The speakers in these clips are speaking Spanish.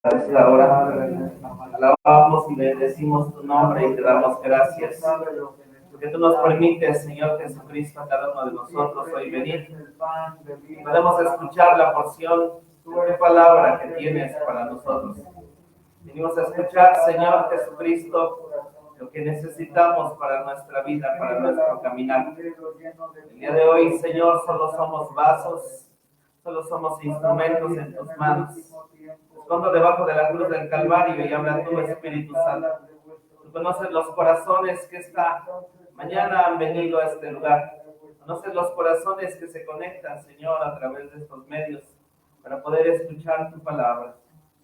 Ahora alabamos y bendecimos tu nombre y te damos gracias. Porque tú nos permites, Señor Jesucristo, a cada uno de nosotros hoy venir. Podemos escuchar la porción de tu palabra que tienes para nosotros. Venimos a escuchar, Señor Jesucristo, lo que necesitamos para nuestra vida, para nuestro caminar. El día de hoy, Señor, solo somos vasos, solo somos instrumentos en tus manos. Escondo debajo de la cruz del Calvario y habla tu Espíritu Santo. Tú conoces los corazones que esta mañana han venido a este lugar. Conoces los corazones que se conectan, Señor, a través de estos medios para poder escuchar tu palabra.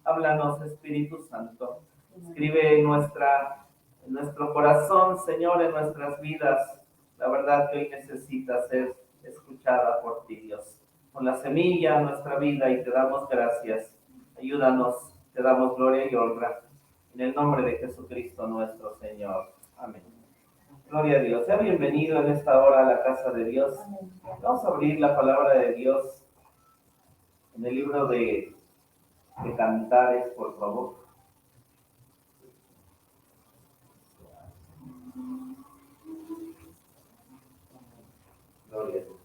Háblanos, Espíritu Santo. Escribe en nuestro corazón, Señor, en nuestras vidas, la verdad que hoy necesita ser escuchada por ti, Dios. Con la semilla en nuestra vida y te damos gracias. Ayúdanos, te damos gloria y honra. En el nombre de Jesucristo nuestro Señor. Amén. Gloria a Dios. Sea bienvenido en esta hora a la casa de Dios. Vamos a abrir la palabra de Dios en el libro de Cantares, por favor. Gloria a Dios.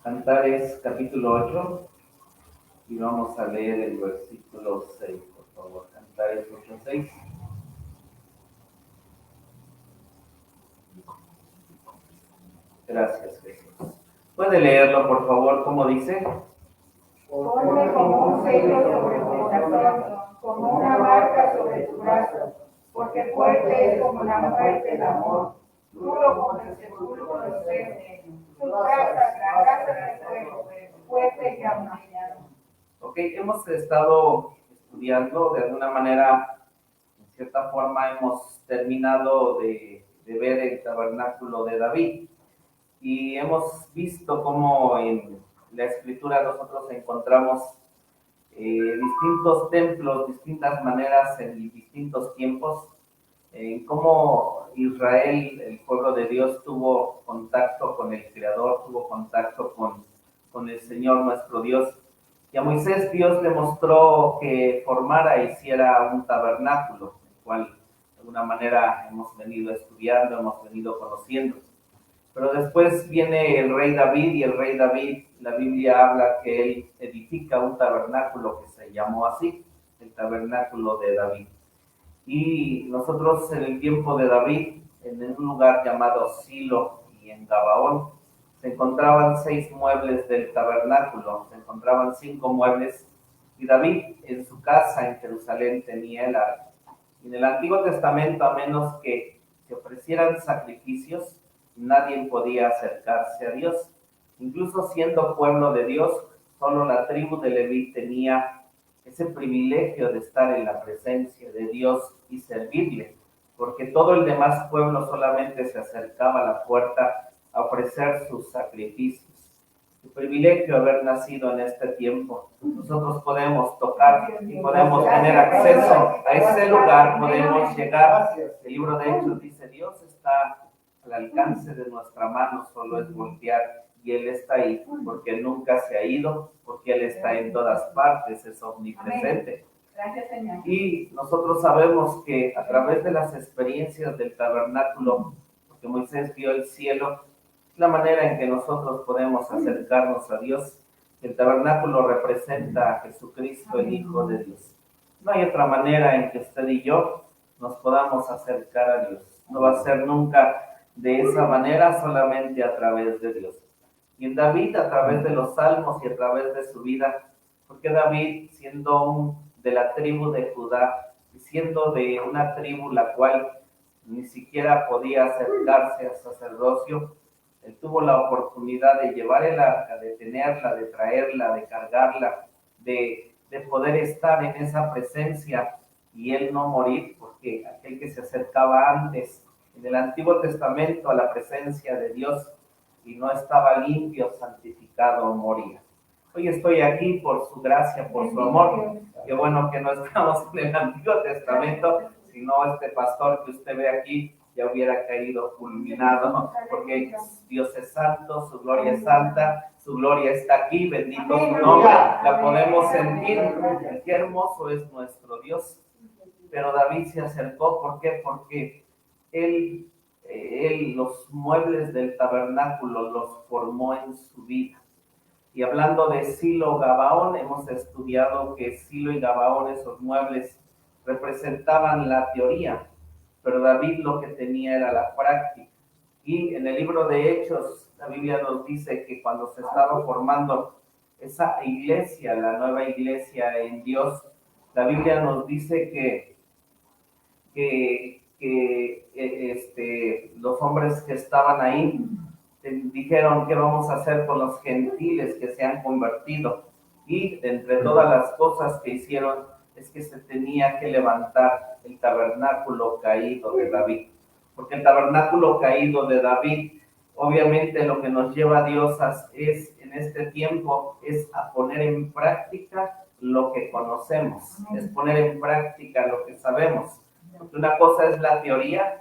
Cantares capítulo 8 y vamos a leer el versículo 6, por favor. Cantares 8:6. Gracias, Jesús. ¿Puede leerlo, por favor, como dice? Ponme como un sello sobre tu corazón, como una marca sobre tu brazo, porque fuerte es como la muerte el amor, duro como el sepulcro de muerte. Tus brasas, la casa del fuego, fuerte y amonillado. Ok, hemos estado estudiando de alguna manera, en cierta forma hemos terminado de ver el tabernáculo de David y hemos visto cómo en la escritura nosotros encontramos distintos templos, distintas maneras en distintos tiempos, en cómo Israel, el pueblo de Dios, tuvo contacto con el Creador, tuvo contacto con el Señor nuestro Dios. Y a Moisés Dios le mostró que formara, hiciera un tabernáculo, el cual de alguna manera hemos venido estudiando, hemos venido conociendo. Pero después viene el rey David y el rey David, la Biblia habla que él edifica un tabernáculo que se llamó así, el tabernáculo de David. Y nosotros en el tiempo de David, en un lugar llamado Silo y en Gabaón, se encontraban 6 muebles del tabernáculo, se encontraban 5 muebles, y David en su casa en Jerusalén tenía el arca. En el Antiguo Testamento, a menos que se ofrecieran sacrificios, nadie podía acercarse a Dios. Incluso siendo pueblo de Dios, solo la tribu de Leví tenía ese privilegio de estar en la presencia de Dios y servirle, porque todo el demás pueblo solamente se acercaba a la puerta a ofrecer sus sacrificios. El privilegio de haber nacido en este tiempo. Nosotros podemos tocar y podemos tener acceso a ese lugar, podemos llegar. El libro de Hechos dice, Dios está al alcance de nuestra mano, solo es voltear y Él está ahí, porque nunca se ha ido, porque Él está en todas partes, es omnipresente. Gracias, Señor. Y nosotros sabemos que a través de las experiencias del tabernáculo, porque Moisés vio el cielo, es la manera en que nosotros podemos acercarnos a Dios. El tabernáculo representa a Jesucristo, el Hijo de Dios. No hay otra manera en que usted y yo nos podamos acercar a Dios. No va a ser nunca de esa manera, solamente a través de Dios. Y en David, a través de los salmos y a través de su vida, porque David, siendo de la tribu de Judá, y siendo de una tribu la cual ni siquiera podía acercarse al sacerdocio, él tuvo la oportunidad de llevar el arca, de tenerla, de traerla, de cargarla, de poder estar en esa presencia y él no morir, porque aquel que se acercaba antes en el Antiguo Testamento a la presencia de Dios y no estaba limpio, santificado, moría. Hoy estoy aquí por su gracia, por su amor. Qué bueno que no estamos en el Antiguo Testamento, sino este pastor que usted ve aquí ya hubiera caído fulminado, porque Dios es santo, su gloria es santa, su gloria está aquí, bendito su nombre, la podemos sentir. Qué hermoso es nuestro Dios. Pero David se acercó, ¿por qué? Porque él los muebles del tabernáculo los formó en su vida. Y hablando de Silo Gabaón, hemos estudiado que Silo y Gabaón, esos muebles, representaban la teoría, pero David lo que tenía era la práctica. Y en el libro de Hechos, la Biblia nos dice que cuando se estaba formando esa iglesia, la nueva iglesia en Dios, la Biblia nos dice que los hombres que estaban ahí dijeron: ¿qué vamos a hacer con los gentiles que se han convertido? Y entre todas las cosas que hicieron es que se tenía que levantar el tabernáculo caído de David, porque el tabernáculo caído de David, obviamente lo que nos lleva a Dios es en este tiempo es a poner en práctica lo que conocemos, es poner en práctica lo que sabemos. Porque una cosa es la teoría,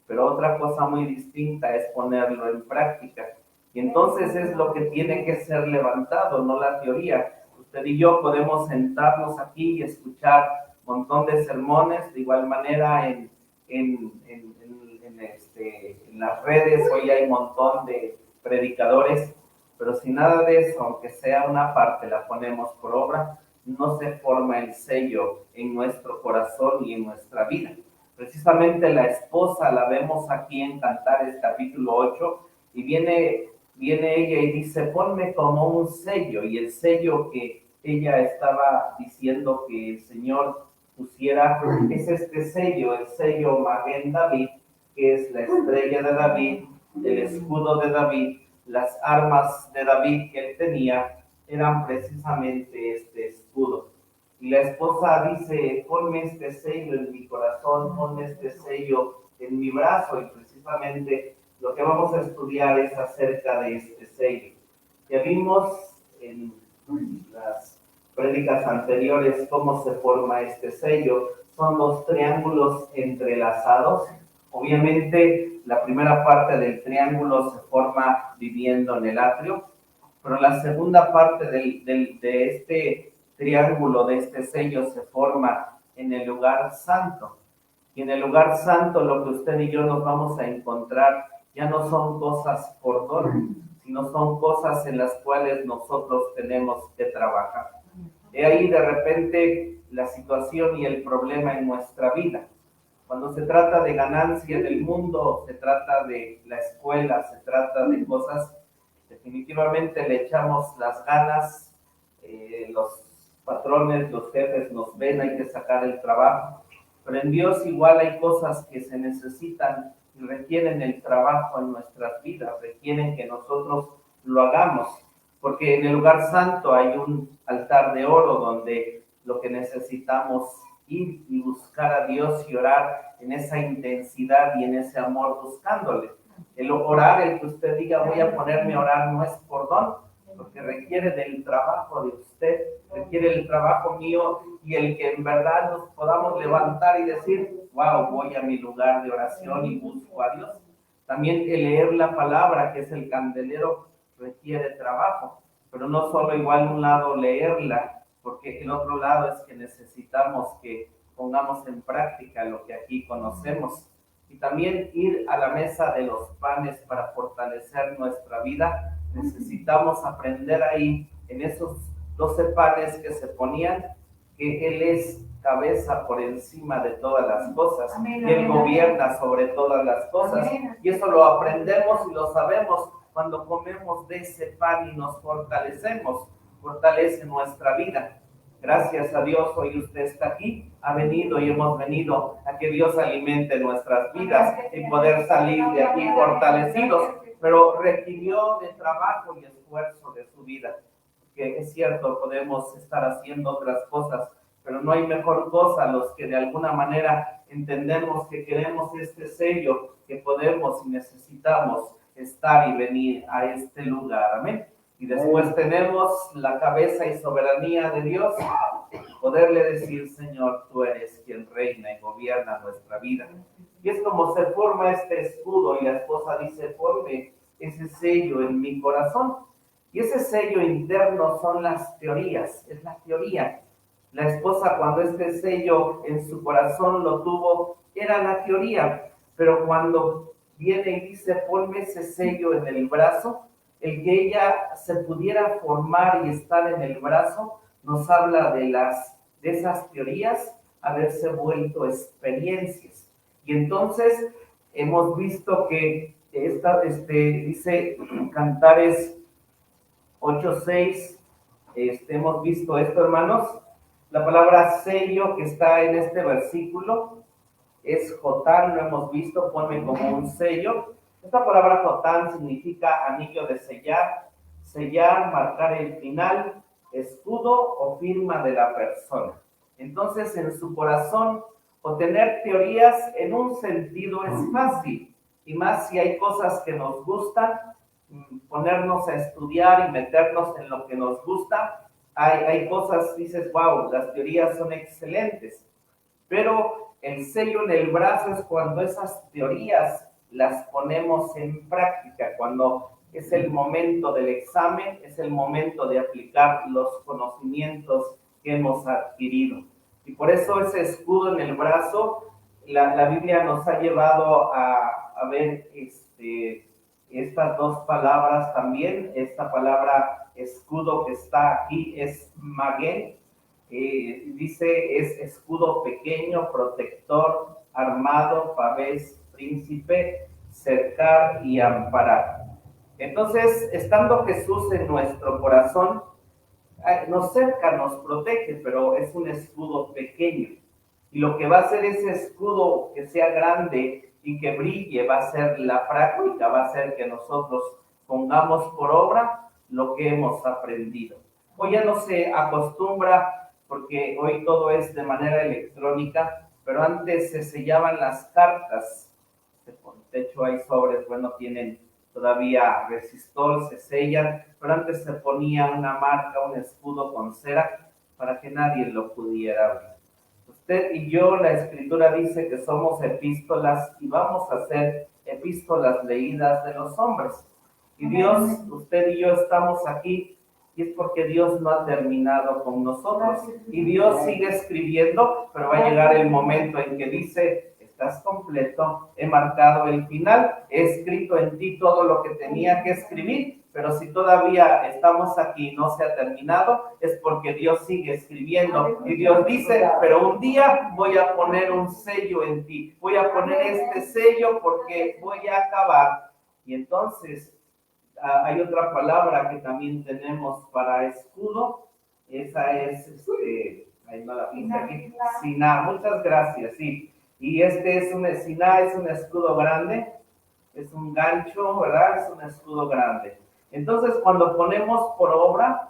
pero otra cosa muy distinta es ponerlo en práctica. Y entonces es lo que tiene que ser levantado, no la teoría. Usted y yo podemos sentarnos aquí y escuchar un montón de sermones, de igual manera en las redes hoy hay un montón de predicadores, pero si nada de eso, aunque sea una parte, la ponemos por obra, no se forma el sello en nuestro corazón y en nuestra vida. Precisamente la esposa la vemos aquí en Cantares capítulo 8 y viene ella y dice: ponme como un sello, y el sello que ella estaba diciendo que el Señor pusiera es este sello, el sello Maguen David, que es la estrella de David, el escudo de David, las armas de David que él tenía eran precisamente este escudo. Y la esposa dice: ponme este sello en mi corazón, ponme este sello en mi brazo. Y precisamente lo que vamos a estudiar es acerca de este sello. Ya vimos en las prédicas anteriores cómo se forma este sello. Son los triángulos entrelazados. Obviamente la primera parte del triángulo se forma viviendo en el atrio, pero la segunda parte de este triángulo, de este sello, se forma en el lugar santo. Y en el lugar santo lo que usted y yo nos vamos a encontrar ya no son cosas por don, sino son cosas en las cuales nosotros tenemos que trabajar. He ahí de repente la situación y el problema en nuestra vida. Cuando se trata de ganancia en el mundo, se trata de la escuela, se trata de cosas, definitivamente le echamos las ganas, los patrones, los jefes nos ven, hay que sacar el trabajo, pero en Dios igual hay cosas que se necesitan y requieren el trabajo en nuestras vidas, requieren que nosotros lo hagamos, porque en el lugar santo hay un altar de oro donde lo que necesitamos ir y buscar a Dios y orar en esa intensidad y en ese amor buscándole. El orar, el que usted diga voy a ponerme a orar, no es por don, porque requiere del trabajo de usted, requiere el trabajo mío y el que en verdad nos podamos levantar y decir: wow, voy a mi lugar de oración y busco a Dios. También el leer la palabra, que es el candelero, requiere trabajo, pero no solo igual un lado leerla, porque el otro lado es que necesitamos que pongamos en práctica lo que aquí conocemos. Y también ir a la mesa de los panes para fortalecer nuestra vida. Necesitamos aprender ahí, en esos 12 panes que se ponían, que Él es cabeza por encima de todas las cosas. Amén, y Él gobierna sobre todas las cosas. Amén. Y eso lo aprendemos y lo sabemos cuando comemos de ese pan y nos fortalecemos. Fortalece nuestra vida. Gracias a Dios, hoy usted está aquí, ha venido y hemos venido a que Dios alimente nuestras vidas y poder salir de aquí fortalecidos, pero requirió de trabajo y esfuerzo de su vida. Que es cierto, podemos estar haciendo otras cosas, pero no hay mejor cosa los que de alguna manera entendemos que queremos este sello, que podemos y necesitamos estar y venir a este lugar. Amén. Y después tenemos la cabeza y soberanía de Dios, poderle decir: Señor, tú eres quien reina y gobierna nuestra vida. Y es como se forma este escudo y la esposa dice, ponme ese sello en mi corazón. Y ese sello interno son las teorías, es la teoría. La esposa cuando este sello en su corazón lo tuvo, era la teoría, pero cuando viene y dice, ponme ese sello en el brazo, el que ella se pudiera formar y estar en el brazo, nos habla de esas teorías haberse vuelto experiencias. Y entonces hemos visto que dice Cantares 8:6, hemos visto esto, hermanos. La palabra sello que está en este versículo es jotán, lo hemos visto, ponme como un sello. Esta palabra jotán significa anillo de sellar, sellar, marcar el final, escudo o firma de la persona. Entonces, en su corazón, o tener teorías en un sentido es fácil, y más si hay cosas que nos gustan, ponernos a estudiar y meternos en lo que nos gusta. Hay cosas, dices, wow, las teorías son excelentes, pero el sello en el brazo es cuando esas teorías las ponemos en práctica, cuando es el momento del examen, es el momento de aplicar los conocimientos que hemos adquirido. Y por eso ese escudo en el brazo, la Biblia nos ha llevado a ver estas dos palabras también. Esta palabra escudo que está aquí es magén. Dice es escudo pequeño, protector, armado, pavés, príncipe, cercar y amparar. Entonces, estando Jesús en nuestro corazón, nos cerca, nos protege, pero es un escudo pequeño. Y lo que va a hacer ese escudo que sea grande y que brille va a ser la práctica, va a ser que nosotros pongamos por obra lo que hemos aprendido. Hoy ya no se acostumbra, porque hoy todo es de manera electrónica, pero antes se sellaban las cartas. De hecho, hay sobres, bueno, tienen todavía resistol, se sellan, pero antes se ponía una marca, un escudo con cera para que nadie lo pudiera ver. Usted y yo, la Escritura dice que somos epístolas y vamos a ser epístolas leídas de los hombres. Y Dios, usted y yo estamos aquí y es porque Dios no ha terminado con nosotros. Y Dios sigue escribiendo, pero va a llegar el momento en que dice, estás completo, he marcado el final, he escrito en ti todo lo que tenía que escribir, pero si todavía estamos aquí y no se ha terminado, es porque Dios sigue escribiendo. Y Dios dice, pero un día voy a poner un sello en ti, voy a poner este sello porque voy a acabar. Y entonces, hay otra palabra que también tenemos para escudo, esa es, ahí no la puse aquí, siná, muchas gracias, sí. Y siná es un escudo grande, es un gancho, ¿verdad? Es un escudo grande. Entonces, cuando ponemos por obra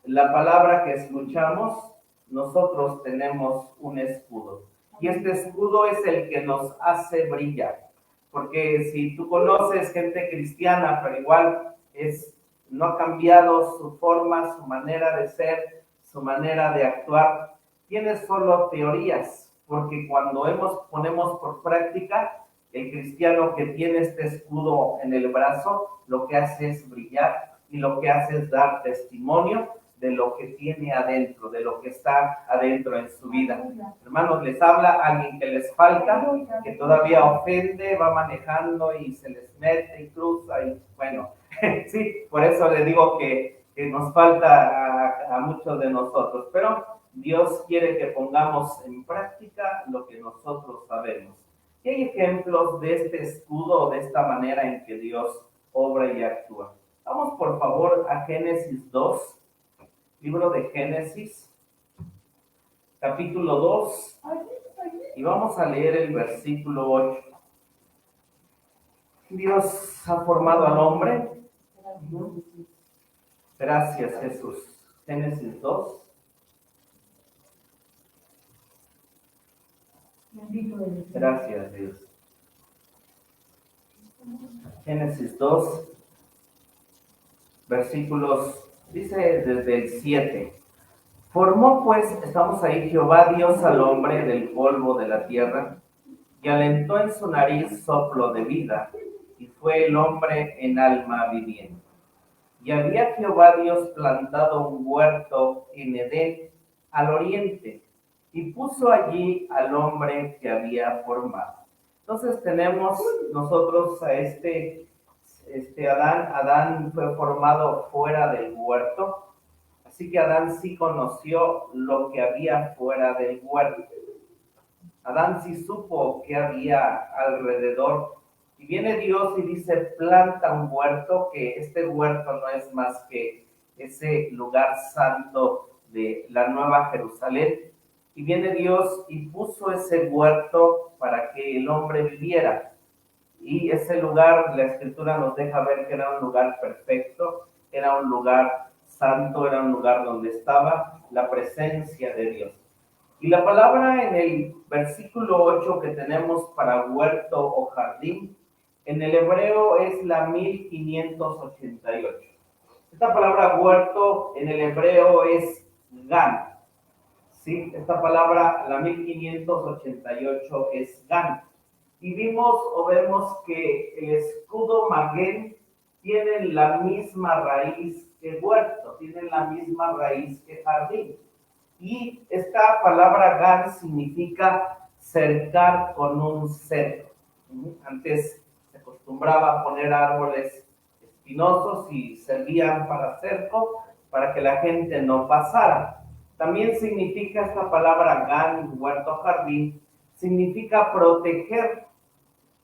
la palabra que escuchamos, nosotros tenemos un escudo. Y este escudo es el que nos hace brillar. Porque si tú conoces gente cristiana, pero igual no ha cambiado su forma, su manera de ser, su manera de actuar, tiene solo teorías. Porque cuando ponemos por práctica, el cristiano que tiene este escudo en el brazo, lo que hace es brillar y lo que hace es dar testimonio de lo que tiene adentro, de lo que está adentro en su vida. Hermanos, les habla alguien que les falta, que todavía ofende, va manejando y se les mete y cruza y bueno, sí, por eso le digo que nos falta a muchos de nosotros, pero Dios quiere que pongamos en práctica lo que nosotros sabemos. Y hay ejemplos de este escudo, de esta manera en que Dios obra y actúa. Vamos por favor a Génesis 2, libro de Génesis, capítulo 2, y vamos a leer el versículo 8. Dios ha formado al hombre. Gracias, Jesús. Génesis 2. Gracias, Dios. Génesis 2, versículos, dice desde el 7. Formó pues, estamos ahí, Jehová Dios al hombre del polvo de la tierra, y alentó en su nariz soplo de vida, y fue el hombre en alma viviente. Y había Jehová Dios plantado un huerto en Edén al oriente, y puso allí al hombre que había formado. Entonces tenemos nosotros a Adán. Adán fue formado fuera del huerto, así que Adán sí conoció lo que había fuera del huerto. Adán sí supo qué había alrededor. Y viene Dios y dice, planta un huerto, que este huerto no es más que ese lugar santo de la Nueva Jerusalén. Y viene Dios y puso ese huerto para que el hombre viviera. Y ese lugar, la Escritura nos deja ver que era un lugar perfecto, era un lugar santo, era un lugar donde estaba la presencia de Dios. Y la palabra en el versículo 8 que tenemos para huerto o jardín, en el hebreo es la 1588. Esta palabra huerto en el hebreo es gan. ¿Sí? Esta palabra, la 1588, es gan. Y vemos que el escudo Maguen tiene la misma raíz que huerto, tiene la misma raíz que jardín. Y esta palabra gan significa cercar con un cerco. Antes se acostumbraba a poner árboles espinosos y servían para cerco, para que la gente no pasara. También significa esta palabra gan, huerto, jardín, significa proteger,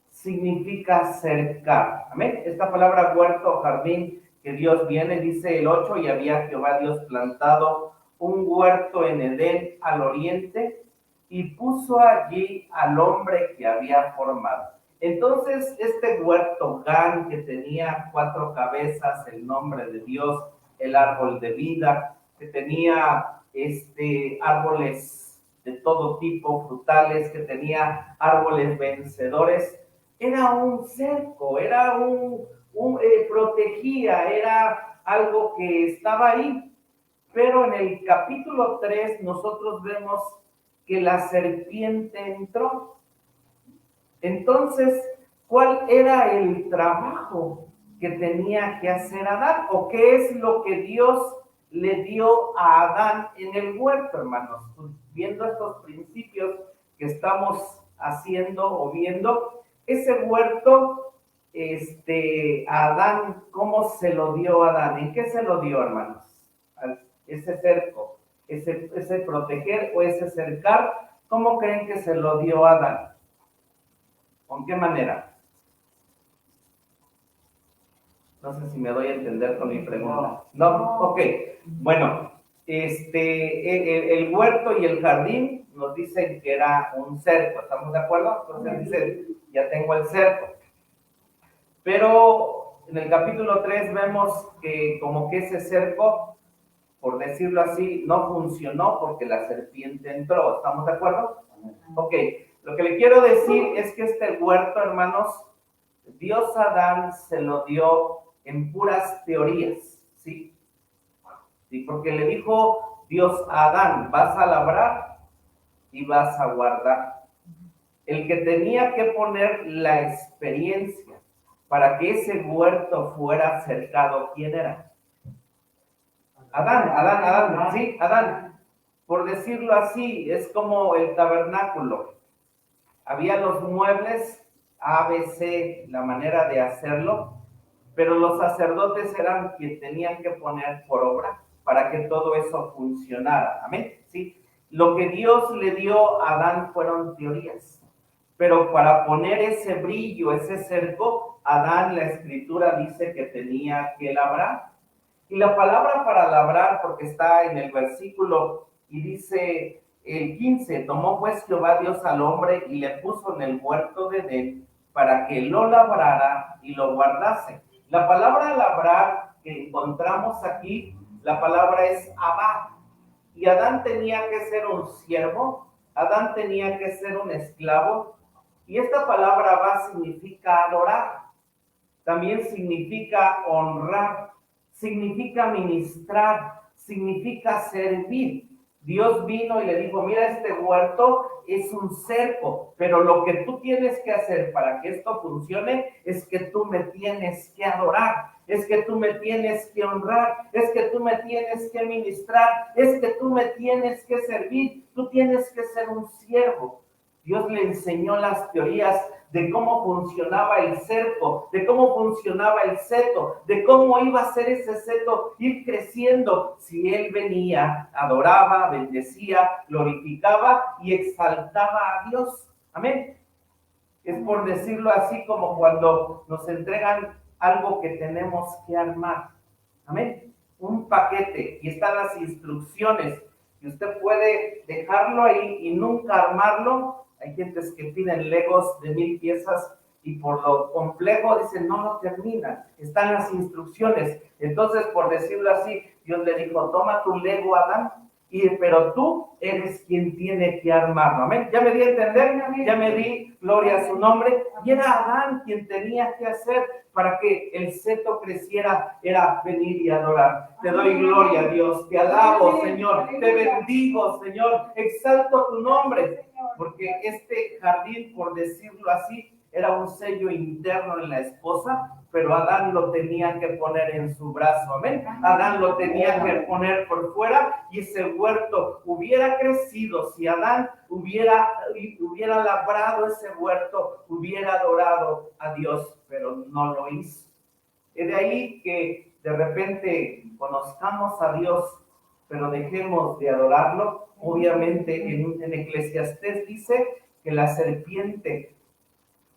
significa cercar. Amén. Esta palabra huerto, jardín, que Dios viene, dice el 8, y había Jehová Dios plantado un huerto en Edén al oriente, y puso allí al hombre que había formado. Entonces, este huerto gan, que tenía 4 cabezas, el nombre de Dios, el árbol de vida, que tenía árboles de todo tipo, frutales, que tenía árboles vencedores, era un cerco, era protegía, era algo que estaba ahí. Pero en el capítulo 3 nosotros vemos que la serpiente entró. Entonces, ¿cuál era el trabajo que tenía que hacer Adán? ¿O qué es lo que Dios le dio a Adán en el huerto, hermanos? Pues, viendo estos principios que estamos haciendo o viendo, ese huerto, a Adán, ¿cómo se lo dio a Adán? ¿En qué se lo dio, hermanos? Ese cerco, ese proteger o ese cercar, ¿cómo creen que se lo dio a Adán? ¿Con qué manera? No sé si me doy a entender con mi pregunta. ¿No? Ok. Bueno, el huerto y el jardín nos dicen que era un cerco, ¿estamos de acuerdo? Entonces dice, ya tengo el cerco. Pero en el capítulo 3 vemos que como que ese cerco, por decirlo así, no funcionó porque la serpiente entró, ¿estamos de acuerdo? Ok. Lo que le quiero decir es que este huerto, hermanos, Dios a Adán se lo dio en puras teorías, ¿sí? Sí, porque le dijo Dios a Adán, vas a labrar y vas a guardar. El que tenía que poner la experiencia para que ese huerto fuera cercado, ¿quién era? Adán, sí, Adán. Por decirlo así, es como el tabernáculo. Había los muebles, ABC, la manera de hacerlo, pero los sacerdotes eran quienes tenían que poner por obra para que todo eso funcionara. Amén. ¿Sí? Lo que Dios le dio a Adán fueron teorías, pero para poner ese brillo, ese cerco, Adán, la Escritura dice que tenía que labrar. Y la palabra para labrar, porque está en el versículo y dice el 15, tomó pues Jehová Dios al hombre y le puso en el huerto de Edén para que lo labrara y lo guardase. La palabra labrar que encontramos aquí, la palabra es abad. Y Adán tenía que ser un siervo, Adán tenía que ser un esclavo. Y esta palabra abad significa adorar, también significa honrar, significa ministrar, significa servir. Dios vino y le dijo, mira, este huerto es un cerco, pero lo que tú tienes que hacer para que esto funcione es que tú me tienes que adorar, es que tú me tienes que honrar, es que tú me tienes que ministrar, es que tú me tienes que servir, tú tienes que ser un siervo. Dios le enseñó las teorías de cómo funcionaba el cerco, de cómo funcionaba el seto, de cómo iba a ser ese seto ir creciendo si él venía, adoraba, bendecía, glorificaba y exaltaba a Dios. Amén. Es por decirlo así como cuando nos entregan algo que tenemos que armar. Amén. Un paquete y están las instrucciones y usted puede dejarlo ahí y nunca armarlo. Hay gentes que piden Legos de 1000 piezas y por lo complejo dicen no lo terminan. Están las instrucciones. Entonces, por decirlo así, Dios le dijo, toma tu Lego, Adán, pero tú eres quien tiene que armarlo. Amén. Ya me di a entender, ya me di gloria a su nombre. Y era Adán quien tenía que hacer para que el seto creciera, era venir y adorar. Te doy gloria, Dios. Te alabo, Señor. Te bendigo, Señor. Exalto tu nombre. Porque este jardín, por decirlo así, era un sello interno en la esposa, pero Adán lo tenía que poner en su brazo, amén. Adán lo tenía que poner por fuera y ese huerto hubiera crecido si Adán hubiera labrado ese huerto, hubiera adorado a Dios, pero no lo hizo. Es de ahí que de repente conozcamos a Dios, pero dejemos de adorarlo. Obviamente en Eclesiastés dice que la serpiente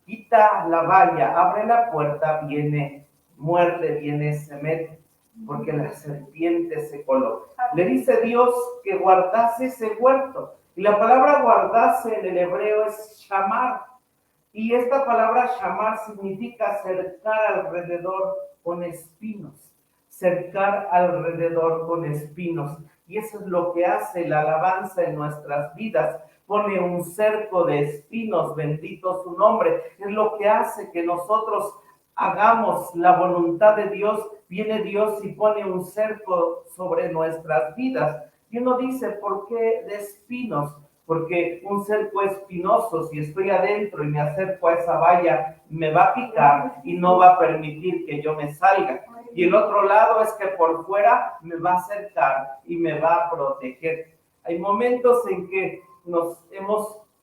quita la valla, abre la puerta, viene, muerde, viene, se mete, porque la serpiente se coló. Le dice Dios que guardase ese huerto. Y la palabra guardarse en el hebreo es shamar. Y esta palabra shamar significa cercar alrededor con espinos. Cercar alrededor con espinos. Y eso es lo que hace la alabanza en nuestras vidas. Pone un cerco de espinos, bendito su nombre. Es lo que hace que nosotros hagamos la voluntad de Dios. Viene Dios y pone un cerco sobre nuestras vidas. Y uno dice, ¿por qué de espinos? Porque un cerco espinoso, si estoy adentro y me acerco a esa valla, me va a picar y no va a permitir que yo me salga. Y el otro lado es que por fuera me va a acercar y me va a proteger. Hay momentos en que nos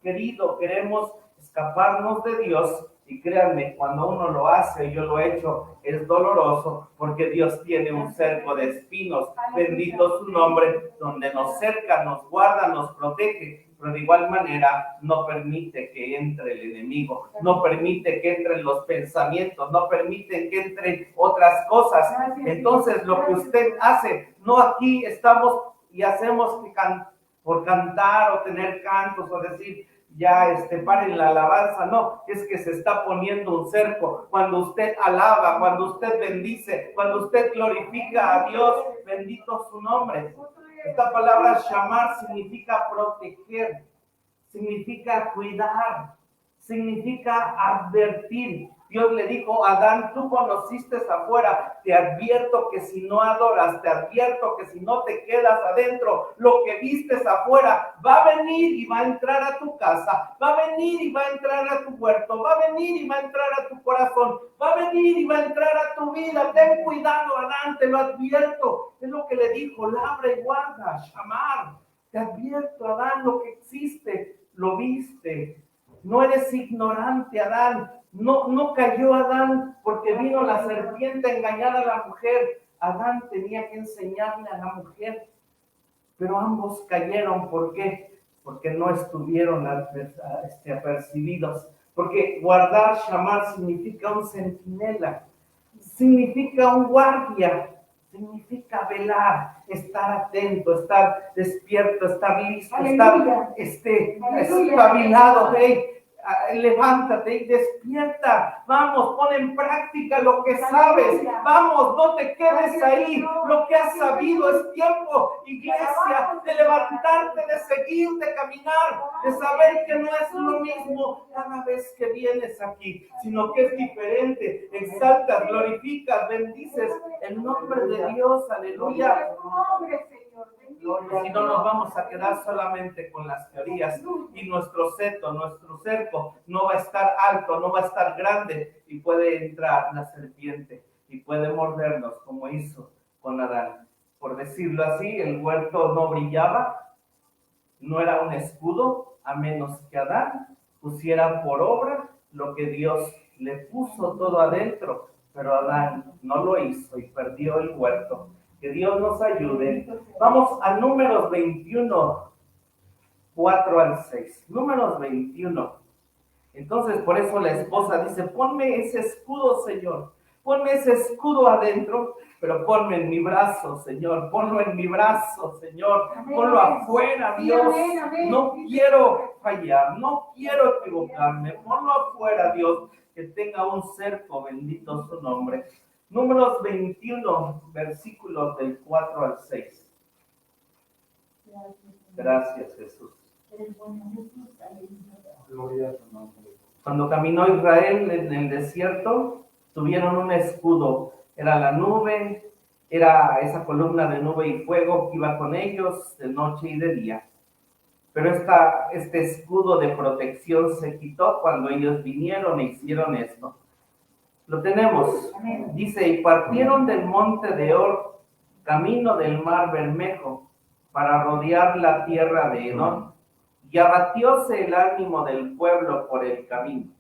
queremos escaparnos de Dios. Y créanme, cuando uno lo hace, y yo lo he hecho, es doloroso, porque Dios tiene un cerco de espinos, bendito su nombre, donde nos cerca, nos guarda, nos protege, pero de igual manera no permite que entre el enemigo, no permite que entren los pensamientos, no permite que entren otras cosas. Entonces lo que usted hace, no aquí estamos y hacemos que por cantar o tener cantos o decir, ya paren la alabanza, no, es que se está poniendo un cerco. Cuando usted alaba, cuando usted bendice, cuando usted glorifica a Dios, bendito su nombre. Esta palabra shamar significa proteger, significa cuidar, significa advertir. Dios le dijo a Adán, tú conociste afuera, te advierto que si no adoras, te advierto que si no te quedas adentro, lo que vistes afuera va a venir y va a entrar a tu casa, va a venir y va a entrar a tu huerto, va a venir y va a entrar a tu corazón, va a venir y va a entrar a tu vida. Ten cuidado, Adán, te lo advierto. Es lo que le dijo, labra y guarda, shamar. Te advierto, Adán, lo que existe, lo viste. No eres ignorante, Adán. No cayó Adán porque vino la serpiente a engañar a la mujer. Adán tenía que enseñarle a la mujer. Pero ambos cayeron. ¿Por qué? Porque no estuvieron apercibidos. Porque guardar, shamar, significa un centinela. Significa un guardia. Significa velar, estar atento, estar despierto, estar listo, aleluya, estar espabilado. Hey, levántate y despierta. Vamos, pon en práctica lo que sabes. Vamos, no te quedes ahí. Lo que has sabido es tiempo, iglesia, de levantarte, de seguir, de caminar, de saber que no es lo mismo cada vez que vienes aquí, sino que es diferente. Exaltas, glorificas, bendices el nombre de Dios. Aleluya. Si no, nos vamos a quedar solamente con las teorías y nuestro seto, nuestro cerco no va a estar alto, no va a estar grande y puede entrar la serpiente y puede mordernos como hizo con Adán. Por decirlo así, el huerto no brillaba, no era un escudo, a menos que Adán pusiera por obra lo que Dios le puso todo adentro, pero Adán no lo hizo y perdió el huerto. Que Dios nos ayude. Vamos a Números 21, 4 al 6. Números 21. Entonces, por eso la esposa dice, ponme ese escudo, Señor. Ponme ese escudo adentro, pero ponme en mi brazo, Señor. Ponlo en mi brazo, Señor. Ponlo afuera, Dios. No quiero fallar, no quiero equivocarme. Ponlo afuera, Dios, que tenga un cerco, bendito su nombre. Números 21, versículos del 4 al 6. Gracias, Jesús. Cuando caminó Israel en el desierto, tuvieron un escudo. Era la nube, era esa columna de nube y fuego que iba con ellos de noche y de día. Pero este escudo de protección se quitó cuando ellos vinieron e hicieron esto. Lo tenemos. Dice, y partieron del monte de Or, camino del mar Bermejo, para rodear la tierra de Edom. Y abatióse el ánimo del pueblo por el camino.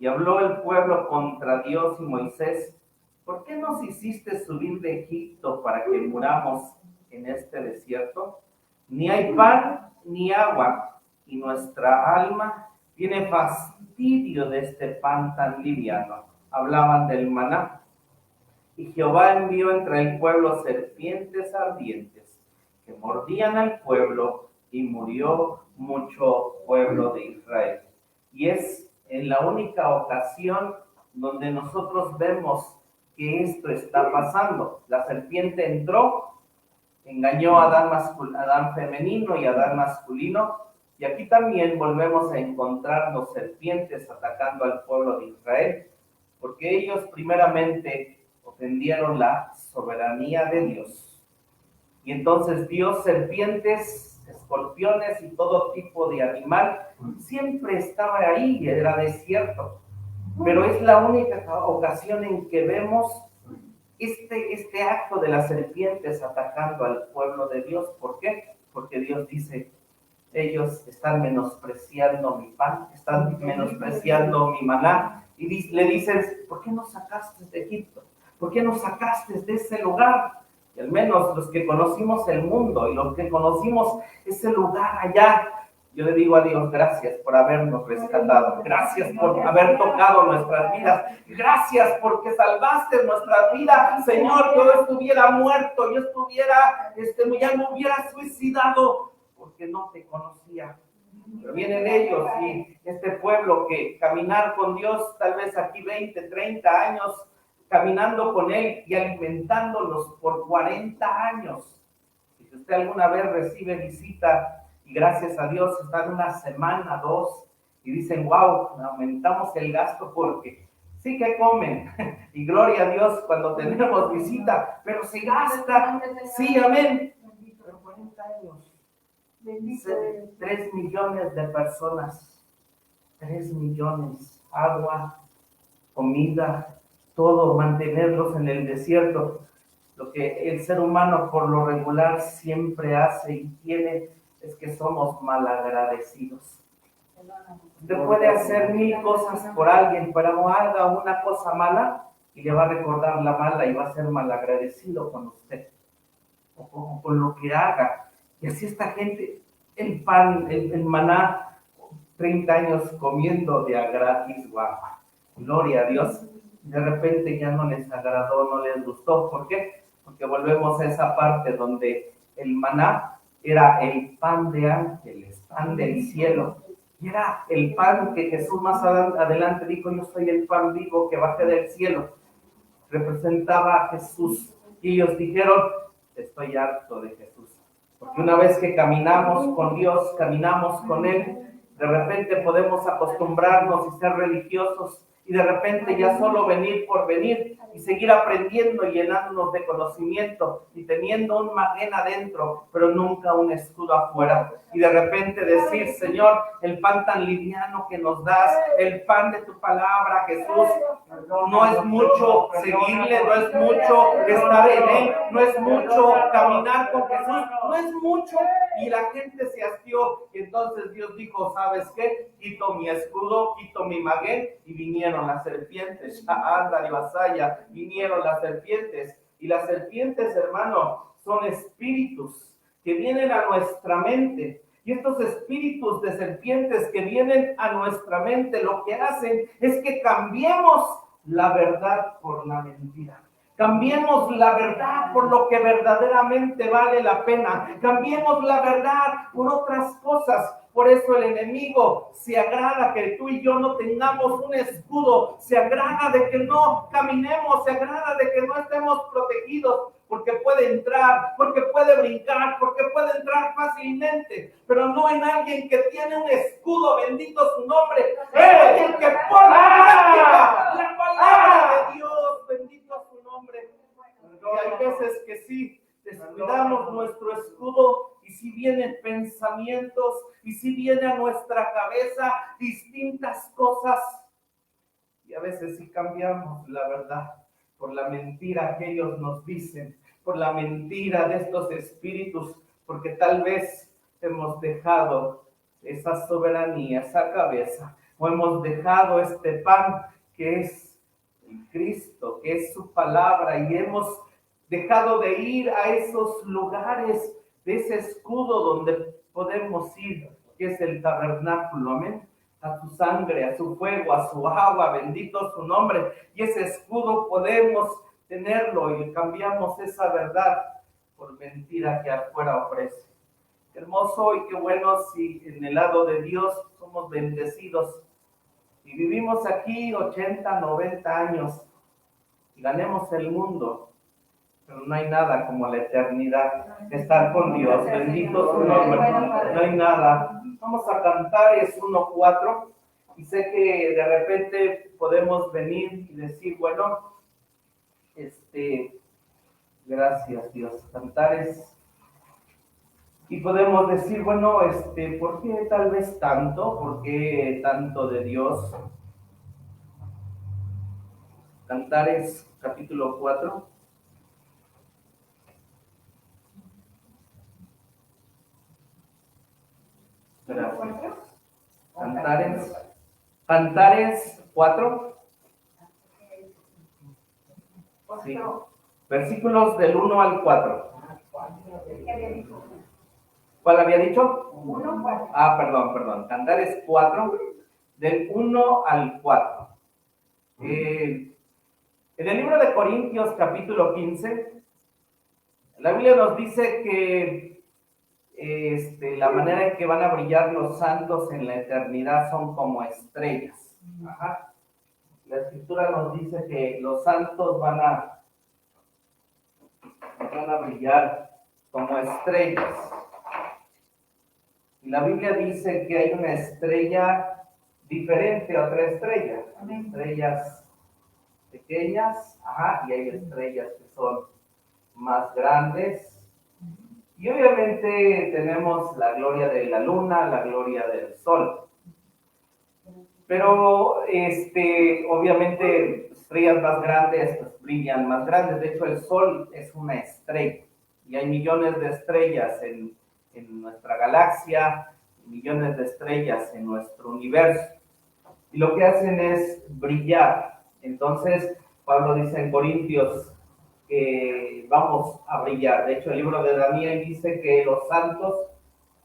Y habló el pueblo contra Dios y Moisés, ¿por qué nos hiciste subir de Egipto para que muramos en este desierto? Ni hay pan ni agua, y nuestra alma tiene fastidio de este pan tan liviano. Hablaban del maná. Y Jehová envió entre el pueblo serpientes ardientes, que mordían al pueblo, y murió mucho pueblo de Israel. Y es en la única ocasión donde nosotros vemos que esto está pasando. La serpiente entró, engañó a Adán femenino y a Adán masculino, y aquí también volvemos a encontrarnos serpientes atacando al pueblo de Israel, porque ellos primeramente ofendieron la soberanía de Dios. Y entonces dio serpientes, escorpiones y todo tipo de animal. Siempre estaba ahí y era desierto. Pero es la única ocasión en que vemos este acto de las serpientes atacando al pueblo de Dios. ¿Por qué? Porque Dios dice, ellos están menospreciando mi pan, están menospreciando mi maná. Y le dicen, ¿por qué nos sacaste de Egipto? ¿Por qué nos sacaste de ese lugar? Y al menos los que conocimos el mundo y los que conocimos ese lugar allá, yo le digo a Dios, gracias por habernos rescatado, gracias por haber tocado nuestras vidas, gracias porque salvaste nuestras vidas, Señor. Yo estuviera muerto, yo estuviera, ya me hubiera suicidado porque no te conocía. Pero vienen ellos y este pueblo que caminar con Dios, tal vez aquí 20, 30 años, caminando con Él y alimentándolos por 40 años. Y si usted alguna vez recibe visita y gracias a Dios están una semana, 2, y dicen, wow, aumentamos el gasto porque sí que comen, y gloria a Dios cuando tenemos visita, pero se gasta, sí, amén. Pero 40 años. 3 millones de personas, 3 millones, agua, comida, todo, mantenerlos en el desierto. Lo que el ser humano por lo regular siempre hace y tiene es que somos malagradecidos. Usted puede hacer 1000 cosas por alguien, pero haga una cosa mala y le va a recordar la mala y va a ser malagradecido con usted o con lo que haga. Y así esta gente, el pan, el maná, 30 años comiendo de a gratis, guau, gloria a Dios. De repente ya no les agradó, no les gustó. ¿Por qué? Porque volvemos a esa parte donde el maná era el pan de ángeles, pan del cielo. Y era el pan que Jesús más adelante dijo, yo soy el pan vivo que bajé del cielo. Representaba a Jesús. Y ellos dijeron, estoy harto de Jesús. Porque una vez que caminamos con Dios, caminamos con Él, de repente podemos acostumbrarnos y ser religiosos y de repente ya solo venir por venir y seguir aprendiendo y llenándonos de conocimiento y teniendo un magén adentro, pero nunca un escudo afuera. Y de repente decir, Señor, el pan tan liviano que nos das, el pan de tu palabra, Jesús, no es mucho seguirle, no es mucho estar en él, no es mucho caminar con Jesús, no es mucho. Y la gente se hastió. Y entonces Dios dijo, ¿sabes qué? Quito mi escudo, quito mi magén, y vinieron las serpientes. Anda y vasalla, vinieron las serpientes. Y las serpientes, hermano, son espíritus que vienen a nuestra mente. Y estos espíritus de serpientes que vienen a nuestra mente, lo que hacen es que cambiemos la verdad por la mentira. Cambiemos la verdad por lo que verdaderamente vale la pena. Cambiemos la verdad por otras cosas. Por eso el enemigo se agrada que tú y yo no tengamos un escudo. Se agrada de que no caminemos. Se agrada de que no estemos protegidos. Porque puede entrar, porque puede brincar, porque puede entrar fácilmente. Pero no en alguien que tiene un escudo, bendito su nombre. Es alguien que pone en práctica la palabra de Dios, bendito su nombre. Y hay veces que sí, descuidamos nuestro escudo y si vienen pensamientos y si viene a nuestra cabeza distintas cosas y a veces sí cambiamos la verdad por la mentira que ellos nos dicen, por la mentira de estos espíritus, porque tal vez hemos dejado esa soberanía, esa cabeza, o hemos dejado este pan que es el Cristo, que es su palabra, y hemos dejado de ir a esos lugares de ese escudo donde podemos ir, que es el tabernáculo, amén, a su sangre, a su fuego, a su agua, bendito su nombre, y ese escudo podemos tenerlo y cambiamos esa verdad por mentira que afuera ofrece. Qué hermoso y qué bueno si en el lado de Dios somos bendecidos y vivimos aquí 80, 90 años y ganemos el mundo, pero no hay nada como la eternidad, estar con Dios, bendito su nombre, no hay nada. Vamos a Cantares 1:4 y sé que de repente podemos venir y decir, bueno, gracias Dios, Cantares, y podemos decir, bueno, ¿por qué tal vez tanto? ¿Por qué tanto de Dios? Cantares capítulo 4. Gracias. Cantares 4. Sí. Versículos del 1 al 4. ¿Cuál había dicho? 1:4. Perdón. Cantares 4, del 1 al 4. En el libro de Corintios, capítulo 15, la Biblia nos dice que la manera en que van a brillar los santos en la eternidad son como estrellas. Ajá. La Escritura nos dice que los santos van a brillar como estrellas. Y la Biblia dice que hay una estrella diferente a otra estrella. Hay estrellas pequeñas, y hay estrellas que son más grandes. Y obviamente tenemos la gloria de la luna, la gloria del sol. Pero obviamente estrellas más grandes pues, brillan más grandes. De hecho, el sol es una estrella. Y hay millones de estrellas en nuestra galaxia, millones de estrellas en nuestro universo. Y lo que hacen es brillar. Entonces, Pablo dice en Corintios que vamos a brillar. De hecho, el libro de Daniel dice que los santos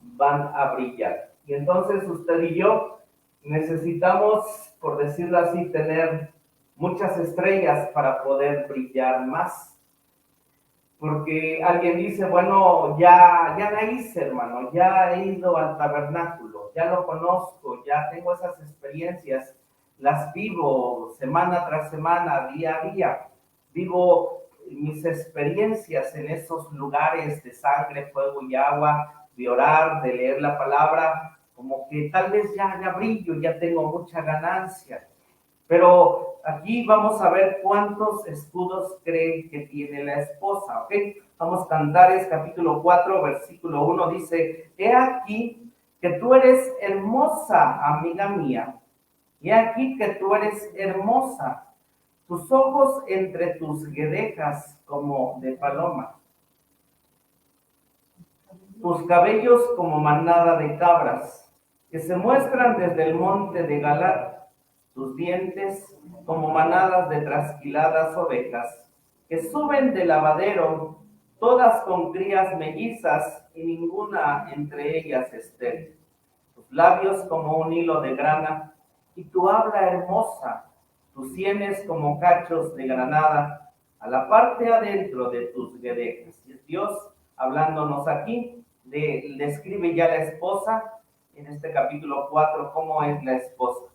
van a brillar. Y entonces usted y yo necesitamos, por decirlo así, tener muchas estrellas para poder brillar más. Porque alguien dice, bueno, ya la hice, hermano, ya he ido al tabernáculo, ya lo conozco, ya tengo esas experiencias, las vivo semana tras semana, día a día, vivo mis experiencias en esos lugares de sangre, fuego y agua, de orar, de leer la palabra, como que tal vez ya brillo, ya tengo mucha ganancia. Pero aquí vamos a ver cuántos escudos cree que tiene la esposa, ¿ok? Vamos a Cantares, capítulo 4, versículo 1, dice, he aquí que tú eres hermosa, amiga mía, he aquí que tú eres hermosa, tus ojos entre tus guedejas como de paloma, tus cabellos como manada de cabras, que se muestran desde el monte de Galat, tus dientes como manadas de trasquiladas ovejas, que suben del lavadero, todas con crías mellizas y ninguna entre ellas estéril. Tus labios como un hilo de grana, y tu habla hermosa, tus sienes como cachos de granada, a la parte adentro de tus guedejas. Y es Dios hablándonos aquí, describe ya la esposa, en este capítulo 4, cómo es la esposa.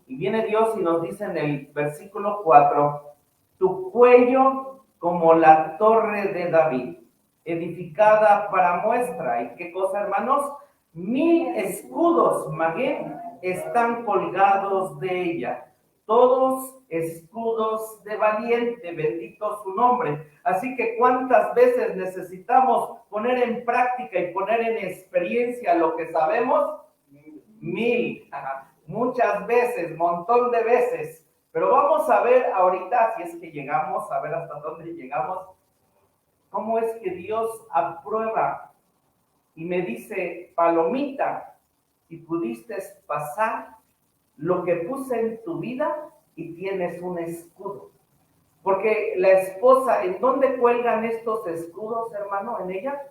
Y viene Dios y nos dice en el versículo 4, tu cuello como la torre de David, edificada para muestra. ¿Y qué cosa, hermanos? 1000 escudos, Magén, están colgados de ella. Todos escudos de valiente, bendito su nombre. Así que ¿cuántas veces necesitamos poner en práctica y poner en experiencia lo que sabemos? 1000. Muchas veces, montón de veces. Pero vamos a ver ahorita, si es que llegamos, a ver hasta dónde llegamos, cómo es que Dios aprueba y me dice, palomita, y pudiste pasar lo que puse en tu vida y tienes un escudo. Porque la esposa, ¿en dónde cuelgan estos escudos, hermano? ¿En ella?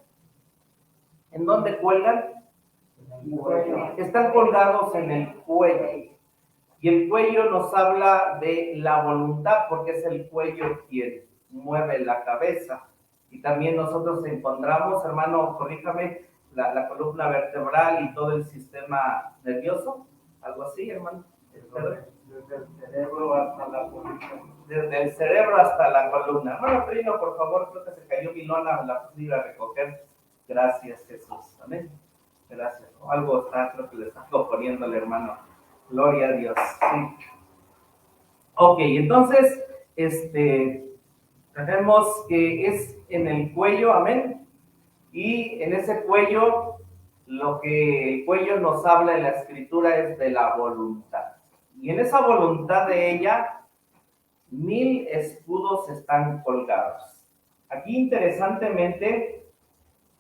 ¿En dónde cuelgan? Están colgados en el cuello. Y el cuello nos habla de la voluntad, porque es el cuello quien mueve la cabeza. Y también nosotros encontramos, hermano, corríjame, la columna vertebral y todo el sistema nervioso. Algo así, hermano. Desde el cerebro hasta la columna. Desde el cerebro hasta la columna. Hermano Trino, por favor, creo que se cayó mi lona, la pude ir a recoger. Gracias, Jesús. Amén. Gracias. Algo está, creo que le está poniendo el hermano. Gloria a Dios. Sí. Ok, entonces, tenemos que es en el cuello, amén. Y en ese cuello, lo que el cuello nos habla en la escritura es de la voluntad. Y en esa voluntad de ella, 1000 escudos están colgados. Aquí, interesantemente,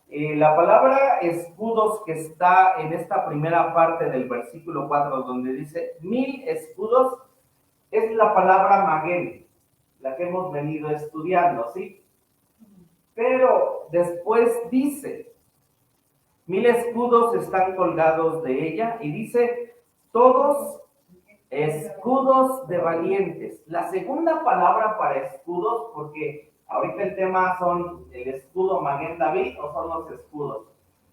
la palabra escudos que está en esta primera parte del versículo 4, donde dice 1000 escudos, es la palabra magén, la que hemos venido estudiando, ¿sí? Pero después dice, 1000 escudos están colgados de ella, y dice, todos escudos de valientes. La segunda palabra para escudos, porque ahorita el tema son el escudo Magén David o son los escudos.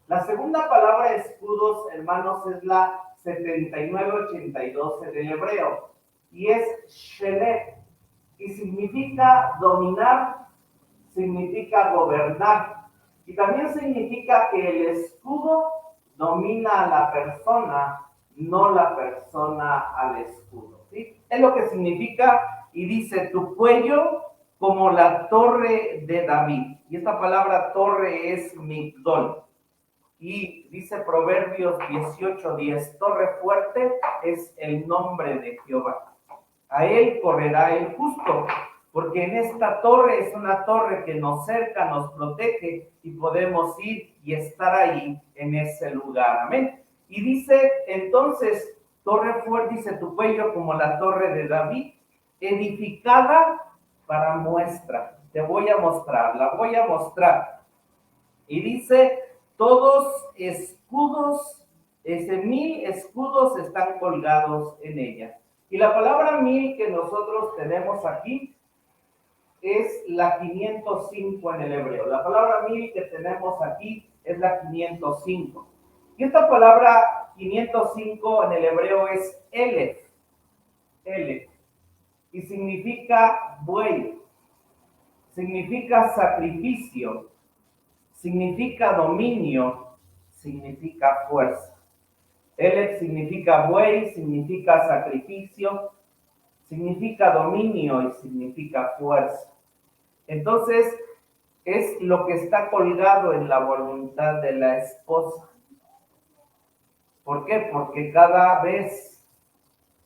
La segunda palabra escudos, hermanos, es la 7982 en el hebreo, y es shelet, y significa dominar, significa gobernar, y también significa que el escudo domina a la persona, no la persona al escudo, ¿sí? Es lo que significa, y dice, tu cuello como la torre de David. Y esta palabra torre es Migdol. Y dice Proverbios 18:10, torre fuerte es el nombre de Jehová. A él correrá el justo, porque en esta torre es una torre que nos cerca, nos protege, y podemos ir y estar ahí en ese lugar. Amén. Y dice entonces, torre fuerte, dice tu cuello como la torre de David, edificada para muestra. Te voy a mostrar, la voy a mostrar. Y dice, todos escudos, 1000 escudos están colgados en ella. Y la palabra 1000 que nosotros tenemos aquí es la 505 en el hebreo. La palabra 1000 que tenemos aquí es la 505. Y esta palabra 505 en el hebreo es Elef. Elef. Y significa buey, significa sacrificio, significa dominio, significa fuerza. Elef significa buey, significa sacrificio, significa dominio y significa fuerza. Entonces, es lo que está colgado en la voluntad de la esposa. ¿Por qué? Porque cada vez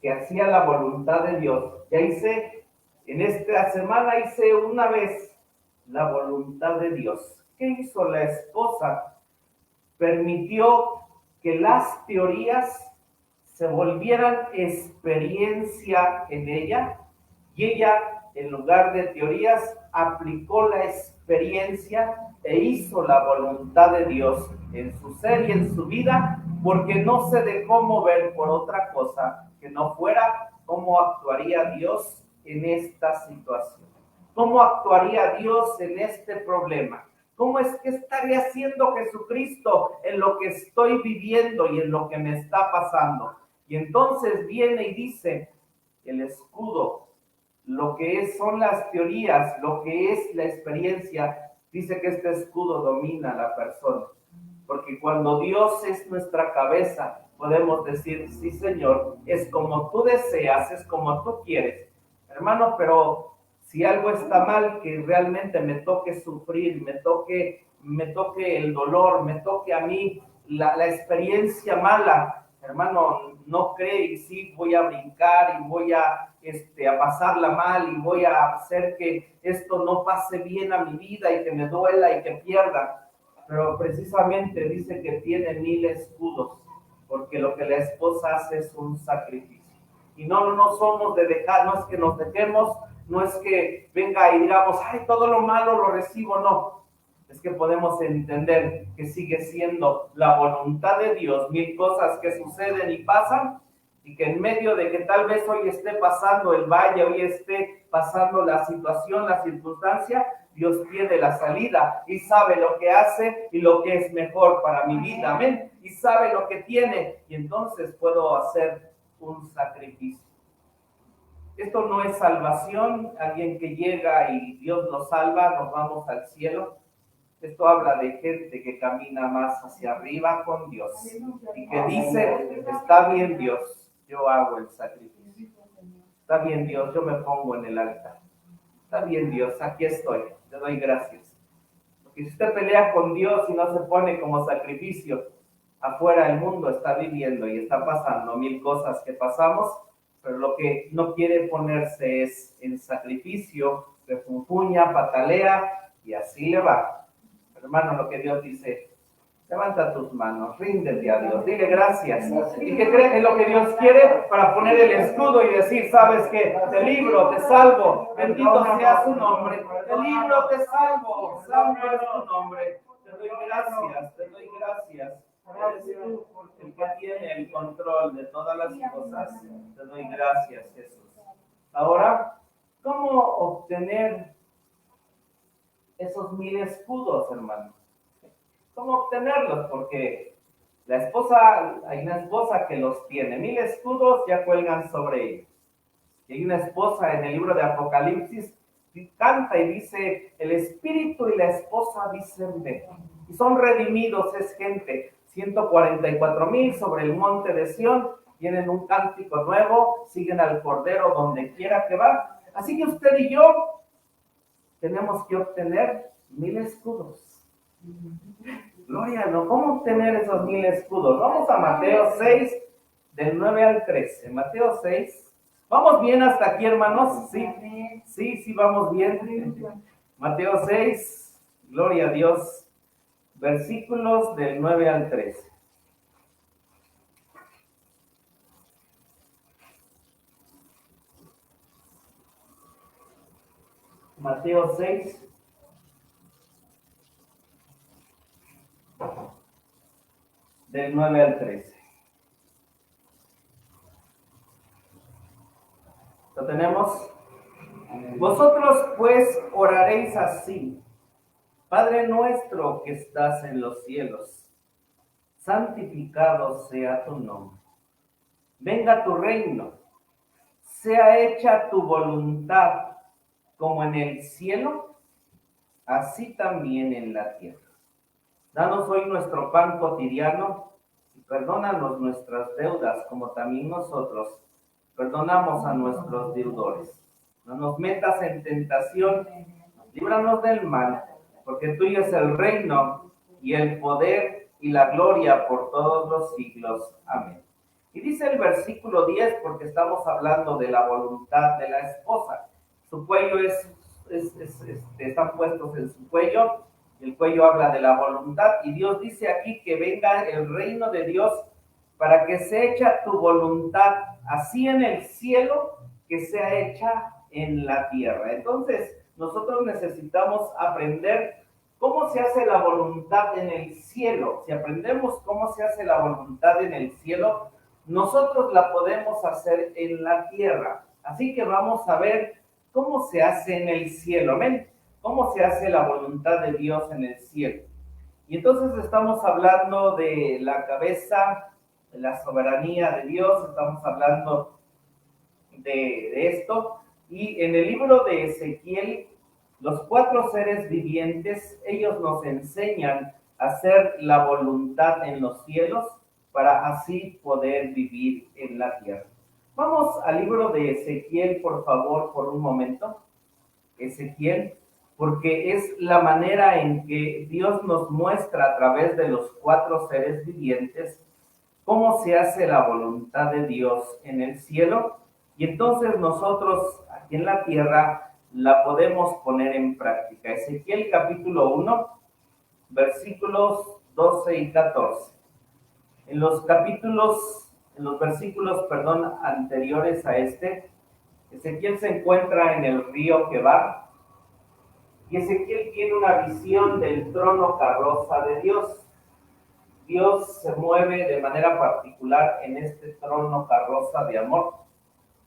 que hacía la voluntad de Dios, ya hice, en esta semana hice una vez la voluntad de Dios. ¿Qué hizo la esposa? Permitió que las teorías se volvieran experiencia en ella, y ella, en lugar de teorías, aplicó la experiencia e hizo la voluntad de Dios en su ser y en su vida, porque no se dejó mover por otra cosa que no fuera cómo actuaría Dios en esta situación, cómo actuaría Dios en este problema. ¿Cómo es que estaría haciendo Jesucristo en lo que estoy viviendo y en lo que me está pasando? Y entonces viene y dice, el escudo, lo que son las teorías, lo que es la experiencia, dice que este escudo domina a la persona. Porque cuando Dios es nuestra cabeza, podemos decir, sí Señor, es como tú deseas, es como tú quieres. Hermano, pero si algo está mal, que realmente me toque sufrir, me toque el dolor, me toque a mí la experiencia mala, hermano, no cree y sí voy a brincar y voy a pasarla mal y voy a hacer que esto no pase bien a mi vida y que me duela y que pierda. Pero precisamente dice que tiene 1000 escudos, porque lo que la esposa hace es un sacrificio. Y no somos de dejar, no es que nos dejemos, no es que venga y digamos, ay, todo lo malo lo recibo, no. Es que podemos entender que sigue siendo la voluntad de Dios, 1000 cosas que suceden y pasan, y que en medio de que tal vez hoy esté pasando el valle, hoy esté pasando la situación, la circunstancia, Dios tiene la salida y sabe lo que hace y lo que es mejor para mi vida, amén, y sabe lo que tiene, y entonces puedo hacer un sacrificio. Esto no es salvación, alguien que llega y Dios nos salva, nos vamos al cielo. Esto habla de gente que camina más hacia arriba con Dios y que dice, está bien Dios, yo hago el sacrificio. Está bien Dios, yo me pongo en el altar. Está bien Dios, aquí estoy, te doy gracias. Porque si usted pelea con Dios y no se pone como sacrificio, afuera el mundo está viviendo y está pasando 1000 cosas que pasamos, pero lo que no quiere ponerse es en sacrificio, refunfuña, patalea y así le va. Hermano, lo que Dios dice, levanta tus manos, ríndete a Dios, dile gracias. ¿Y qué crees? Es lo que Dios quiere para poner el escudo y decir, sabes que te libro, te salvo, bendito sea su nombre, te libro, te salvo, santo es tu nombre, te doy gracias, te doy gracias. Eres tú el que tiene el control de todas las cosas, te doy gracias, Jesús. Ahora, ¿cómo obtener esos 1000 escudos, hermano? ¿Cómo obtenerlos? Porque hay una esposa que los tiene. 1000 escudos ya cuelgan sobre ellos. Y hay una esposa en el libro de Apocalipsis que canta y dice, el espíritu y la esposa dicen ven. Y son redimidos, es gente. 144,000 sobre el monte de Sión, tienen un cántico nuevo, siguen al Cordero donde quiera que va. Así que usted y yo tenemos que obtener 1000 escudos. Gloria, ¿no? ¿Cómo obtener esos 1000 escudos? Vamos a Mateo 6, del 9 al 13. Mateo 6. ¿Vamos bien hasta aquí, hermanos? Sí, vamos bien. Mateo 6, gloria a Dios. Versículos del 9 al 13. Mateo 6. Del 9 al 13. ¿Lo tenemos? Vosotros pues oraréis así: Padre nuestro que estás en los cielos, santificado sea tu nombre. Venga tu reino, sea hecha tu voluntad, como en el cielo, así también en la tierra. Danos hoy nuestro pan cotidiano y perdónanos nuestras deudas, como también nosotros perdonamos a nuestros deudores. No nos metas en tentación, líbranos del mal, porque tuyo es el reino y el poder y la gloria por todos los siglos. Amén. Y dice el versículo 10, porque estamos hablando de la voluntad de la esposa. Su cuello están puestos en su cuello, el cuello habla de la voluntad, y Dios dice aquí que venga el reino de Dios para que se echa tu voluntad, así en el cielo, que sea hecha en la tierra. Entonces, nosotros necesitamos aprender cómo se hace la voluntad en el cielo. Si aprendemos cómo se hace la voluntad en el cielo, nosotros la podemos hacer en la tierra. Así que vamos a ver cómo se hace en el cielo. Amén. Cómo se hace la voluntad de Dios en el cielo. Y entonces estamos hablando de la cabeza, de la soberanía de Dios, estamos hablando de esto. Y en el libro de Ezequiel, los 4 seres vivientes, ellos nos enseñan a hacer la voluntad en los cielos para así poder vivir en la tierra. Vamos al libro de Ezequiel, por favor, por un momento. Ezequiel, porque es la manera en que Dios nos muestra a través de los 4 seres vivientes cómo se hace la voluntad de Dios en el cielo, y entonces nosotros aquí en la tierra la podemos poner en práctica. Ezequiel capítulo 1, versículos 12 y 14. En los versículos, anteriores a este, Ezequiel se encuentra en el río Quebar, y Ezequiel tiene una visión del trono carroza de Dios. Dios se mueve de manera particular en este trono carroza de amor.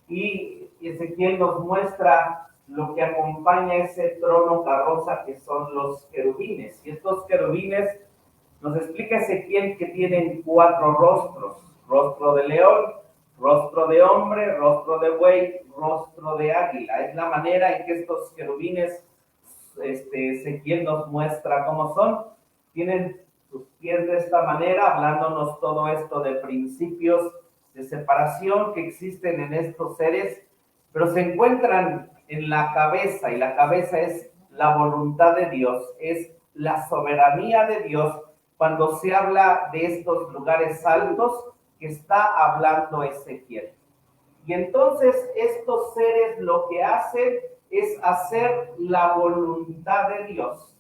Y Ezequiel nos muestra lo que acompaña ese trono carroza, que son los querubines. Y estos querubines, nos explica Ezequiel que tienen 4 rostros: rostro de león, rostro de hombre, rostro de buey, rostro de águila. Es la manera en que estos querubines, Ezequiel nos muestra cómo son. Tienen sus pies de esta manera, hablándonos todo esto de principios de separación que existen en estos seres, pero se encuentran en la cabeza, y la cabeza es la voluntad de Dios, es la soberanía de Dios. Cuando se habla de estos lugares altos que está hablando Ezequiel. Y entonces estos seres lo que hacen es hacer la voluntad de Dios.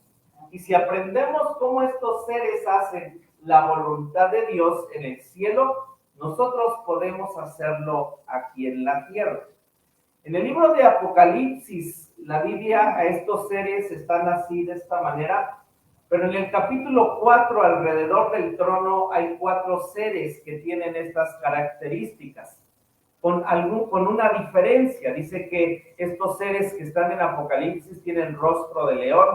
Y si aprendemos cómo estos seres hacen la voluntad de Dios en el cielo, nosotros podemos hacerlo aquí en la tierra. En el libro de Apocalipsis, la Biblia a estos seres están así de esta manera, pero en el capítulo 4, alrededor del trono, hay 4 seres que tienen estas características, con una diferencia. Dice que estos seres que están en Apocalipsis tienen rostro de león,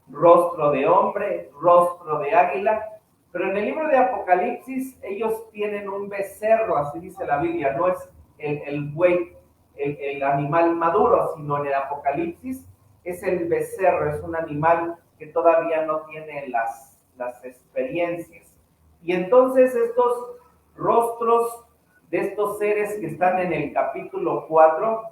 rostro de hombre, rostro de águila, pero en el libro de Apocalipsis ellos tienen un becerro, así dice la Biblia. No es el buey, el animal maduro, sino en el Apocalipsis es el becerro, es un animal que todavía no tiene las experiencias. Y entonces estos rostros de estos seres que están en el capítulo 4,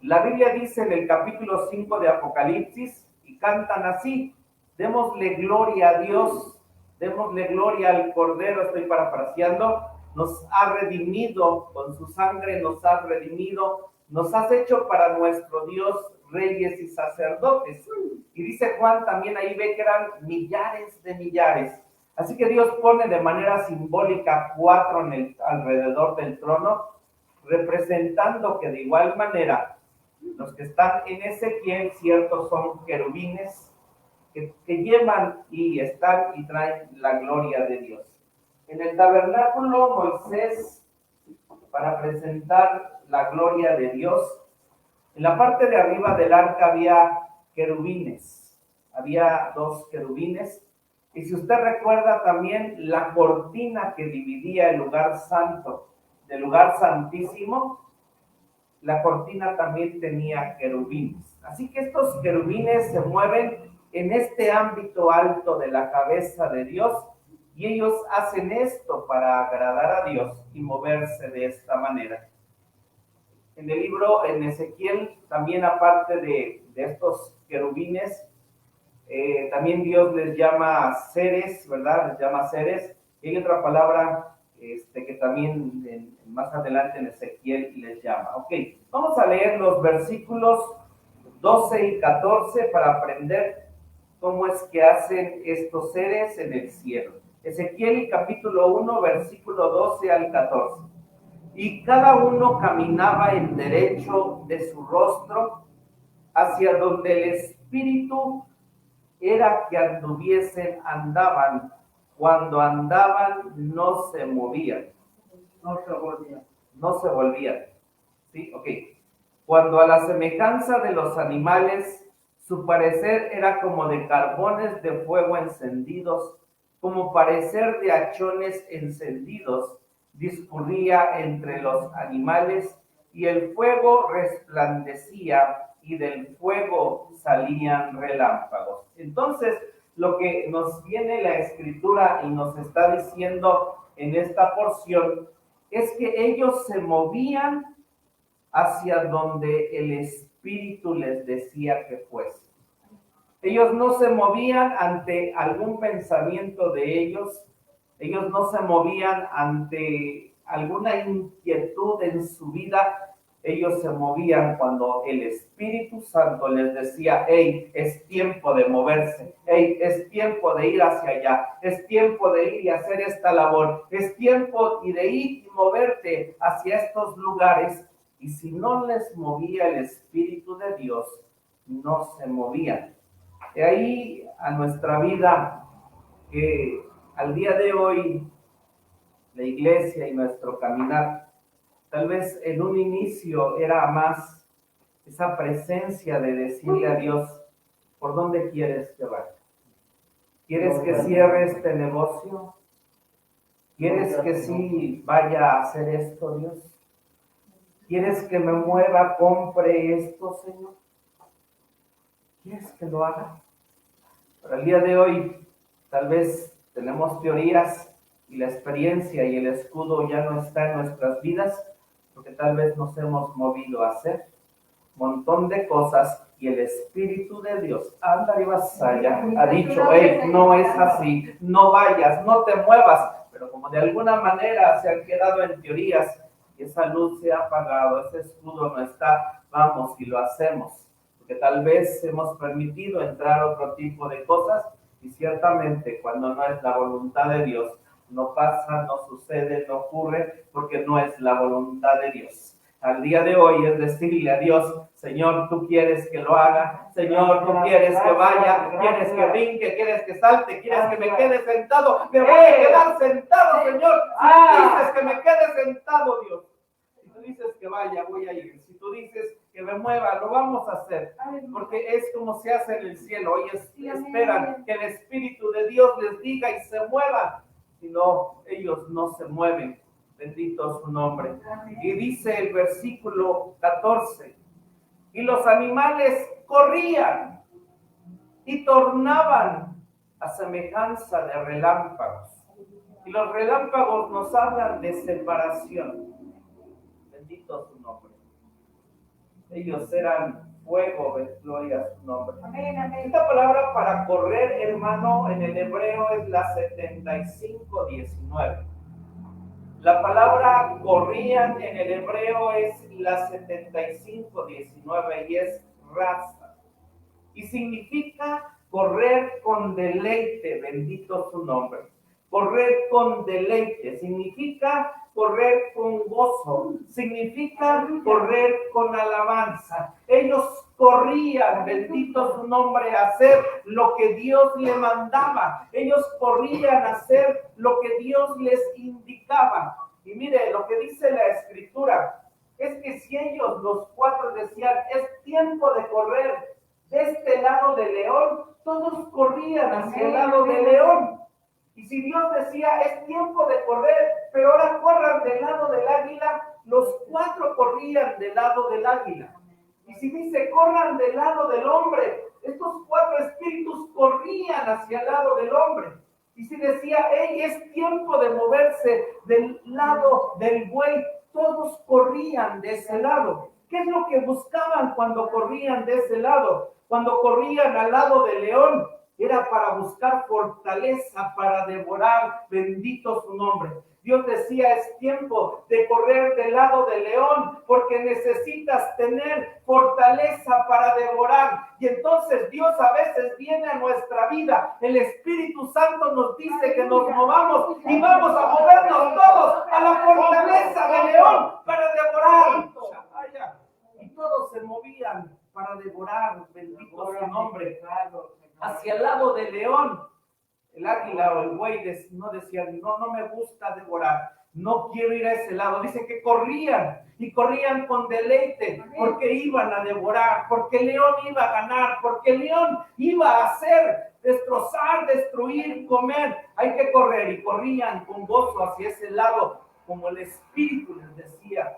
la Biblia dice en el capítulo 5 de Apocalipsis, y cantan así: démosle gloria a Dios, démosle gloria al Cordero. Estoy parafraseando. Nos ha redimido, con su sangre nos ha redimido, nos has hecho para nuestro Dios reyes y sacerdotes. Y dice Juan, también ahí ve que eran millares de millares. Así que Dios pone de manera simbólica 4 alrededor del trono, representando que de igual manera los que están en Ezequiel, ciertos son querubines que llevan y están y traen la gloria de Dios. En el tabernáculo, Moisés, para presentar la gloria de Dios, en la parte de arriba del arca había querubines. Había 2 querubines. Y si usted recuerda también la cortina que dividía el lugar santo del lugar santísimo, la cortina también tenía querubines. Así que estos querubines se mueven en este ámbito alto de la cabeza de Dios, y ellos hacen esto para agradar a Dios y moverse de esta manera. en el libro, en Ezequiel, también aparte de estos querubines, también Dios les llama seres, ¿verdad? Les llama seres. Y hay otra palabra que también más adelante en Ezequiel les llama. Ok, vamos a leer los versículos 12 y 14 para aprender cómo es que hacen estos seres en el cielo. Ezequiel capítulo 1, versículo 12 al 14. Y cada uno caminaba en derecho de su rostro hacia donde el Espíritu era que anduviesen, andaban. Cuando andaban no se movían. No se volvía. No se volvían. ¿Sí? Ok. Cuando a la semejanza de los animales, su parecer era como de carbones de fuego encendidos, como parecer de hachones encendidos, discurría entre los animales, y el fuego resplandecía, y del fuego salían relámpagos. Entonces, lo que nos viene la Escritura y nos está diciendo en esta porción es que ellos se movían hacia donde el Espíritu les decía que fuese. Ellos no se movían ante algún pensamiento de ellos no se movían ante alguna inquietud en su vida, ellos se movían cuando el Espíritu Santo les decía, hey, es tiempo de moverse, hey, es tiempo de ir hacia allá, es tiempo de ir y hacer esta labor, es tiempo de ir y moverte hacia estos lugares. Y si no les movía el Espíritu de Dios, no se movían. De ahí a nuestra vida, que al día de hoy, la iglesia y nuestro caminar, tal vez en un inicio era más esa presencia de decirle a Dios, ¿por dónde quieres que vaya? ¿Quieres que cierre este negocio? ¿Quieres que sí vaya a hacer esto, Dios? ¿Quieres que me mueva, compre esto, Señor? ¿Quieres que lo haga? Pero al día de hoy, tal vez tenemos teorías y la experiencia y el escudo ya no está en nuestras vidas, porque tal vez nos hemos movido a hacer un montón de cosas y el Espíritu de Dios, anda y vasalla, ha dicho, hey, no es así, no vayas, no te muevas, pero como de alguna manera se han quedado en teorías y esa luz se ha apagado, ese escudo no está, vamos y lo hacemos, porque tal vez hemos permitido entrar otro tipo de cosas y ciertamente cuando no es la voluntad de Dios, no pasa, no sucede, no ocurre, porque no es la voluntad de Dios. Al día de hoy es decirle a Dios, Señor, tú quieres que lo haga, Señor, tú quieres que vaya, quieres que brinque, quieres que salte, quieres que me quede sentado, me voy a quedar sentado, Señor. Si tú dices que me quede sentado, Dios, si tú dices que vaya, voy a ir, si tú dices que me mueva, lo vamos a hacer, porque es como se hace en el cielo. Hoy esperan que el Espíritu de Dios les diga y se muevan, si no, ellos no se mueven. Bendito su nombre. Y dice el versículo 14, y los animales corrían y tornaban a semejanza de relámpagos. Y los relámpagos nos hablan de separación. Bendito su nombre. Ellos eran fuego, gloria a su nombre. Esta palabra para correr, hermano, en el hebreo es la 75:19. La palabra corrían en el hebreo es la 75:19 y es raza. Y significa correr con deleite, bendito su nombre. Correr con deleite significa correr con gozo, significa correr con alabanza. Ellos corrían, bendito su nombre, a hacer lo que Dios le mandaba. Ellos corrían a hacer lo que Dios les indicaba. Y mire, lo que dice la Escritura es que si ellos, los cuatro, decían, es tiempo de correr de este lado del león, todos corrían hacia el lado del león. Y si Dios decía, es tiempo de correr, pero ahora corran del lado del águila, los cuatro corrían del lado del águila. Y si dice, corran del lado del hombre, estos cuatro espíritus corrían hacia el lado del hombre. Y si decía, hey, es tiempo de moverse del lado del buey, todos corrían de ese lado. ¿Qué es lo que buscaban cuando corrían de ese lado? Cuando corrían al lado del león, era para buscar fortaleza, para devorar, bendito su nombre. Dios decía, es tiempo de correr del lado del león, porque necesitas tener fortaleza para devorar. Y entonces Dios a veces viene a nuestra vida. El Espíritu Santo nos dice que nos movamos y vamos a movernos todos a la fortaleza del león para devorar. Y todos se movían para devorar, bendito su nombre, hacia el lado del león. El águila o el buey no decían, no me gusta devorar, no quiero ir a ese lado. Dice que corrían y corrían con deleite porque iban a devorar, porque el león iba a ganar, porque el león iba a hacer, destrozar, destruir, comer. Hay que correr, y corrían con gozo hacia ese lado, como el Espíritu les decía.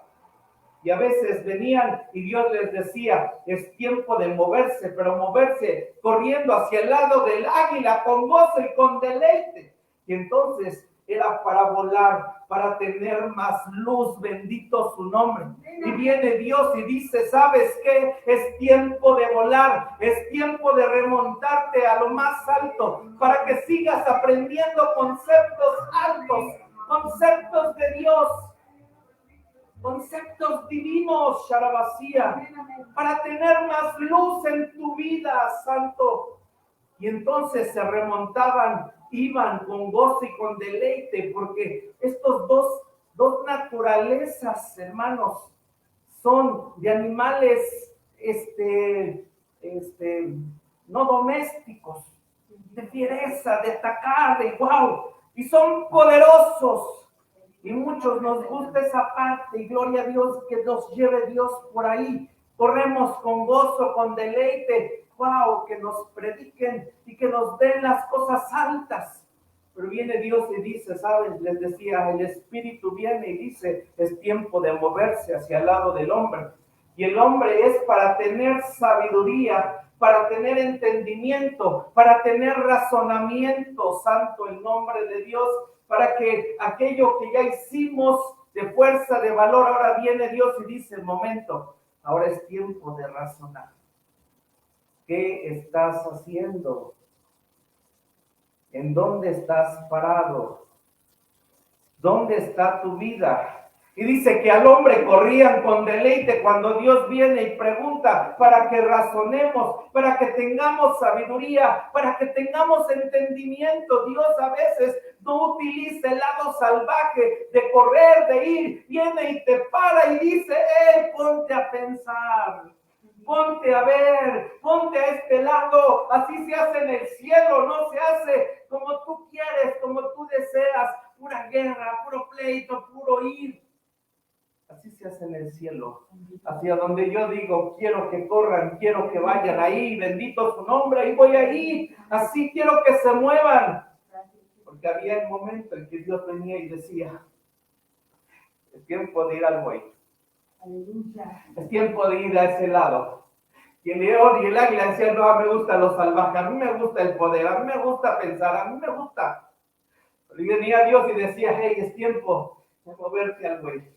Y a veces venían y Dios les decía, es tiempo de moverse, pero moverse corriendo hacia el lado del águila con gozo y con deleite. Y entonces era para volar, para tener más luz, bendito su nombre. Y viene Dios y dice, ¿sabes qué? Es tiempo de volar, es tiempo de remontarte a lo más alto, para que sigas aprendiendo conceptos altos, conceptos de Dios, conceptos divinos, Sharabasía, para tener más luz en tu vida, santo. Y entonces se remontaban, iban con gozo y con deleite, porque estos dos naturalezas, hermanos, son de animales, no domésticos, de fiereza, de atacar, de wow, y son poderosos. Y muchos nos gusta esa parte, y gloria a Dios que nos lleve Dios por ahí. Corremos con gozo, con deleite, wow, que nos prediquen y que nos den las cosas altas. Pero viene Dios y dice, ¿sabes? Les decía, el Espíritu viene y dice, es tiempo de moverse hacia el lado del hombre. Y el hombre es para tener sabiduría, para tener entendimiento, para tener razonamiento, santo el nombre de Dios, para que aquello que ya hicimos de fuerza, de valor, ahora viene Dios y dice, momento, ahora es tiempo de razonar. ¿Qué estás haciendo? ¿En dónde estás parado? ¿Dónde está tu vida? Y dice que al hombre corrían con deleite cuando Dios viene y pregunta para que razonemos, para que tengamos sabiduría, para que tengamos entendimiento. Dios a veces no utiliza el lado salvaje de correr, de ir, viene y te para y dice, ponte a pensar. Ponte a ver, ponte a este lado, así se hace en el cielo, no se hace como tú quieres, como tú deseas, pura guerra, puro pleito, puro ir. Así se hace en el cielo, hacia donde yo digo, quiero que corran, quiero que vayan ahí, bendito su nombre, ahí voy a ir, así quiero que se muevan. Porque había el momento en que Dios venía y decía, es tiempo de ir al buey. Aleluya. Es tiempo de ir a ese lado. Y el león y el águila decían, no, me gusta lo salvaje, a mí me gusta el poder, a mí me gusta pensar, a mí me gusta. Pero venía Dios y decía, hey, es tiempo de moverte al buey.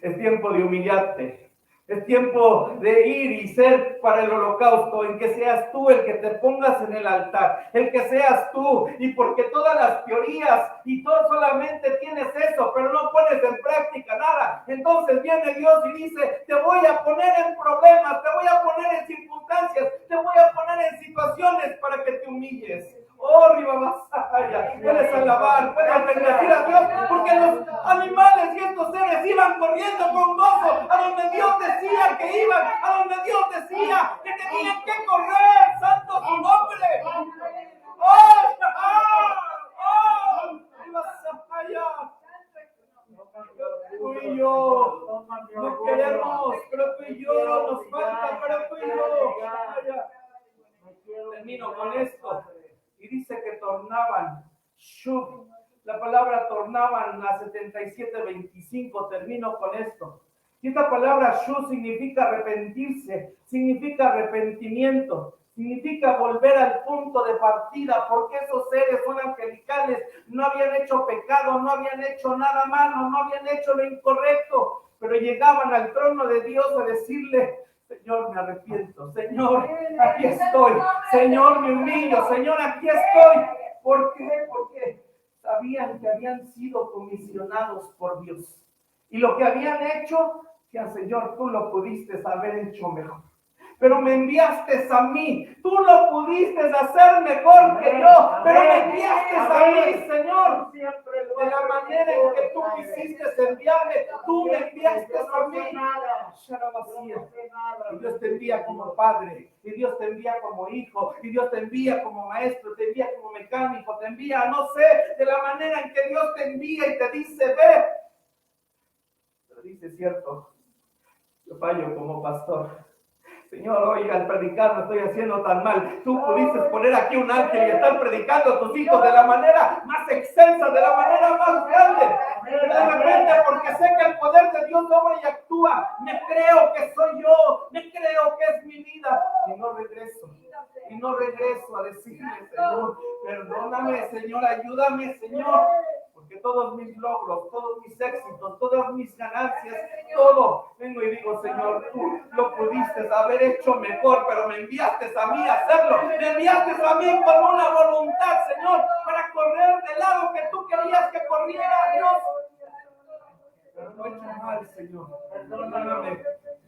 Es tiempo de humillarte. Es tiempo de ir y ser para el holocausto, en que seas tú el que te pongas en el altar, el que seas tú, y porque todas las teorías y todo solamente tienes eso, pero no pones en práctica nada, entonces viene Dios y dice, te voy a poner en problemas, te voy a poner en circunstancias, te voy a poner en situaciones para que te humilles. Oh, Ribabasaya, puedes alabar, puedes bendecir a Dios, porque los animales y estos seres iban corriendo con gozo a donde Dios decía que iban, a donde Dios decía que tenían que correr, santo su nombre. Ribabasaya. Tú y yo no queremos, pero tú y yo nos falta, pero tú y yo. Termino con esto. Y dice que tornaban, shub, la palabra tornaban, la 77:25, termino con esto. Y esta palabra shub significa arrepentirse, significa arrepentimiento, Significa volver al punto de partida, porque esos seres son angelicales, no habían hecho pecado, no habían hecho nada malo, no habían hecho lo incorrecto, pero llegaban al trono de Dios a decirle: Señor, me arrepiento, Señor, aquí estoy, Señor, me humillo, Señor, aquí estoy. ¿Por qué? Porque sabían que habían sido comisionados por Dios. Y lo que habían hecho, que al Señor tú lo pudiste haber hecho mejor. Pero me enviaste a mí, tú lo pudiste hacer mejor que yo, pero me enviaste a mí, Señor. De la manera en que tú quisiste enviarme, tú me enviaste a mí. Y Dios te envía como padre, y Dios te envía como hijo, y Dios te envía como maestro, te envía como mecánico, te envía, no sé, de la manera en que Dios te envía y te dice: ve. Pero dice: cierto, yo fallo como pastor. Señor, oiga, al predicar lo estoy haciendo tan mal. Tú pudiste poner aquí un ángel y estar predicando a tus hijos de la manera más excelsa, de la manera más grande. Pero de repente, porque sé que el poder de Dios obra y actúa, me creo que soy yo, me creo que es mi vida. Y no regreso a decirle: Señor, perdóname, Señor, ayúdame, Señor. Porque todos mis logros, todos mis éxitos, todas mis ganancias, todo, vengo y digo: Señor, tú lo pudiste haber hecho mejor, pero me enviaste a mí a hacerlo. Me enviaste a mí con una voluntad, Señor, para correr del lado que tú querías que corriera, Dios. Pero no he hecho mal, Señor, perdóname.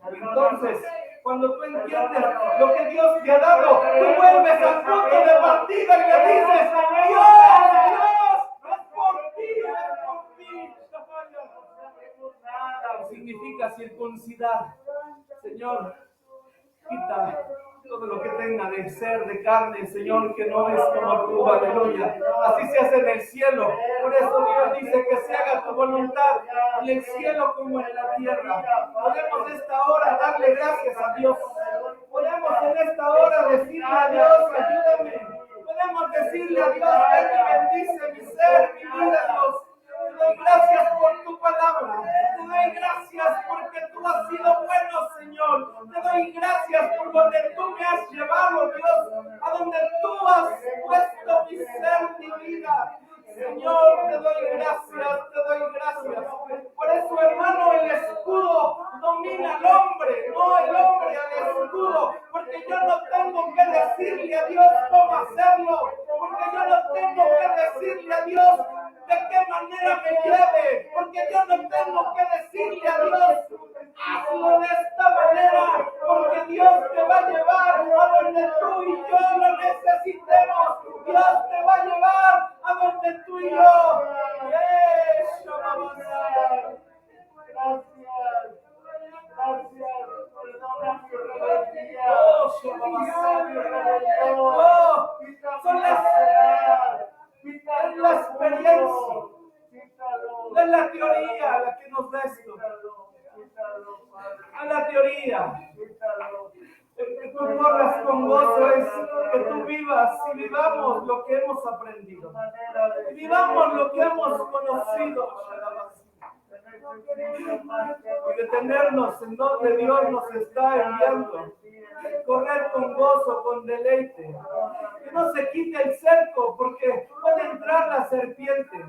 Entonces, cuando tú entiendes lo que Dios te ha dado, tú vuelves al punto de partida y le dices: Dios, es por ti. Significa circuncidar. Señor, quita todo lo que tenga de ser, de carne, Señor, que no es como tú, aleluya. Así se hace en el cielo. Por eso Dios dice que se haga tu voluntad en el cielo como en la tierra. Podemos esta hora darle gracias a Dios. Podemos en esta hora decirle a Dios: ayúdame. Podemos decirle a Dios: ven y bendice mi ser, mi vida, Dios. Te doy gracias por tu palabra. Te doy gracias porque tú has sido bueno, Señor. Te doy gracias por donde tú me has llevado, Dios. A donde tú has puesto mi ser, mi vida. Señor, te doy gracias, te doy gracias. Por eso, hermano, el escudo domina al hombre, no el hombre al escudo. Porque yo no tengo que decirle a Dios cómo hacerlo. Porque yo no tengo que decirle a Dios de qué manera me lleve. Porque yo no tengo que decirle a Dios: hazlo de esta manera. Porque Dios te va a llevar a donde tú y yo lo necesitemos. Dios te va a llevar a donde tú y yo. Eso vamos a hacer. Gracias. Perdona mi rebeldía. Son es la experiencia. No es la teoría la que nos da esto. No es la teoría. El que tú corras con gozo es que tú vivas y vivamos lo que hemos aprendido. Y vivamos lo que hemos conocido. Y detenernos en donde Dios nos está enviando. Correr con gozo, con deleite. Que no se quite el cerco, porque puede entrar la serpiente.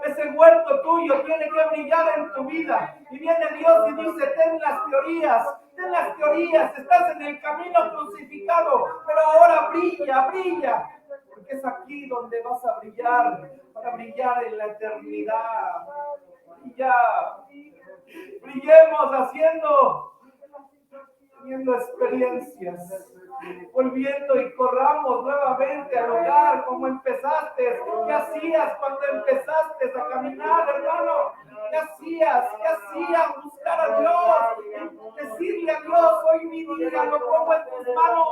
Ese huerto tuyo tiene que brillar en tu vida. Y viene Dios y dice: ten las teorías, estás en el camino crucificado, pero ahora brilla. Porque es aquí donde vas a brillar, para brillar en la eternidad. Brillemos teniendo experiencias, volviendo y corramos nuevamente al hogar como empezaste. ¿Qué hacías cuando empezaste a caminar, hermano? ¿Qué hacías? Buscar a Dios, decirle a Dios: hoy mi vida lo pongo en tus manos.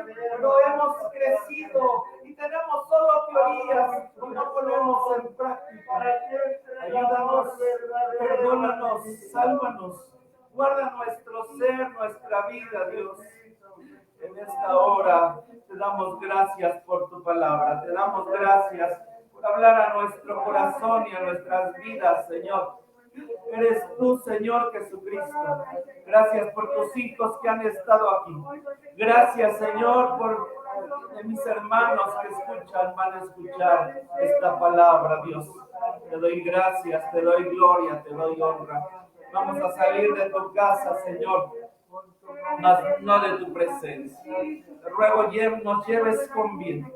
Pero hemos crecido y tenemos solo teorías y no ponemos en práctica. Ayúdanos, perdónanos, sálvanos. Guarda nuestro ser, nuestra vida, Dios. En esta hora te damos gracias por tu palabra. Te damos gracias por hablar a nuestro corazón y a nuestras vidas, Señor. Eres tú, Señor Jesucristo. Gracias por tus hijos que han estado aquí. Gracias, Señor, por mis hermanos que escuchan, van a escuchar esta palabra, Dios. Te doy gracias, te doy gloria, te doy honra. Vamos a salir de tu casa, Señor, mas no de tu presencia. Te ruego, nos lleves con bien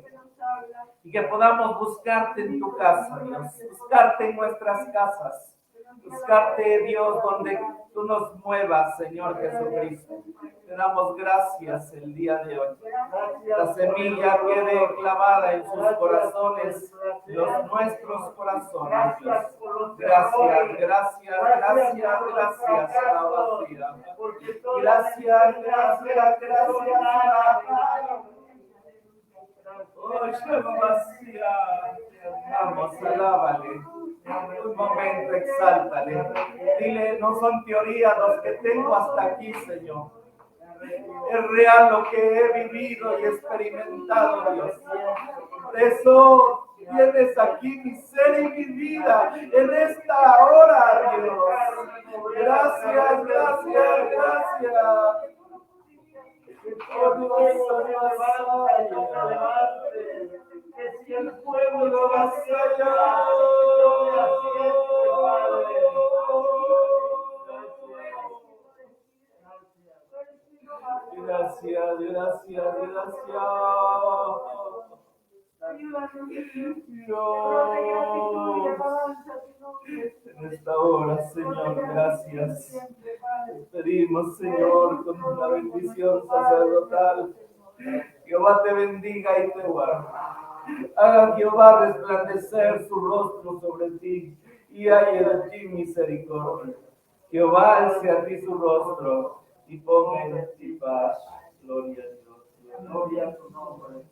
y que podamos buscarte en tu casa, Dios. Buscarte en nuestras casas. Buscarte, Dios, donde tú nos muevas, Señor Jesucristo. Te damos gracias el día de hoy. La semilla quede clavada en sus corazones, nuestros corazones, Dios. Gracias, gracias, gracias, gracias, gracias, gracias, gracias. Vamos, alábale. Un momento, exáltale. Dile, no son teorías los que tengo hasta aquí, Señor. Es real lo que he vivido y experimentado, Dios. Por eso tienes aquí mi ser y mi vida en esta hora, Dios. Gracias, gracias, gracias. Oh, Dios, que si el pueblo va allá. Gracias, gracias, gracias. En esta hora, Señor, gracias. Te pedimos, Señor, con una bendición sacerdotal. Jehová te bendiga y te guarde. Haga Jehová resplandecer su rostro sobre ti y haya de ti misericordia. Jehová alce a ti su rostro y ponga en ti paz. Gloria a Dios. Gloria a tu nombre.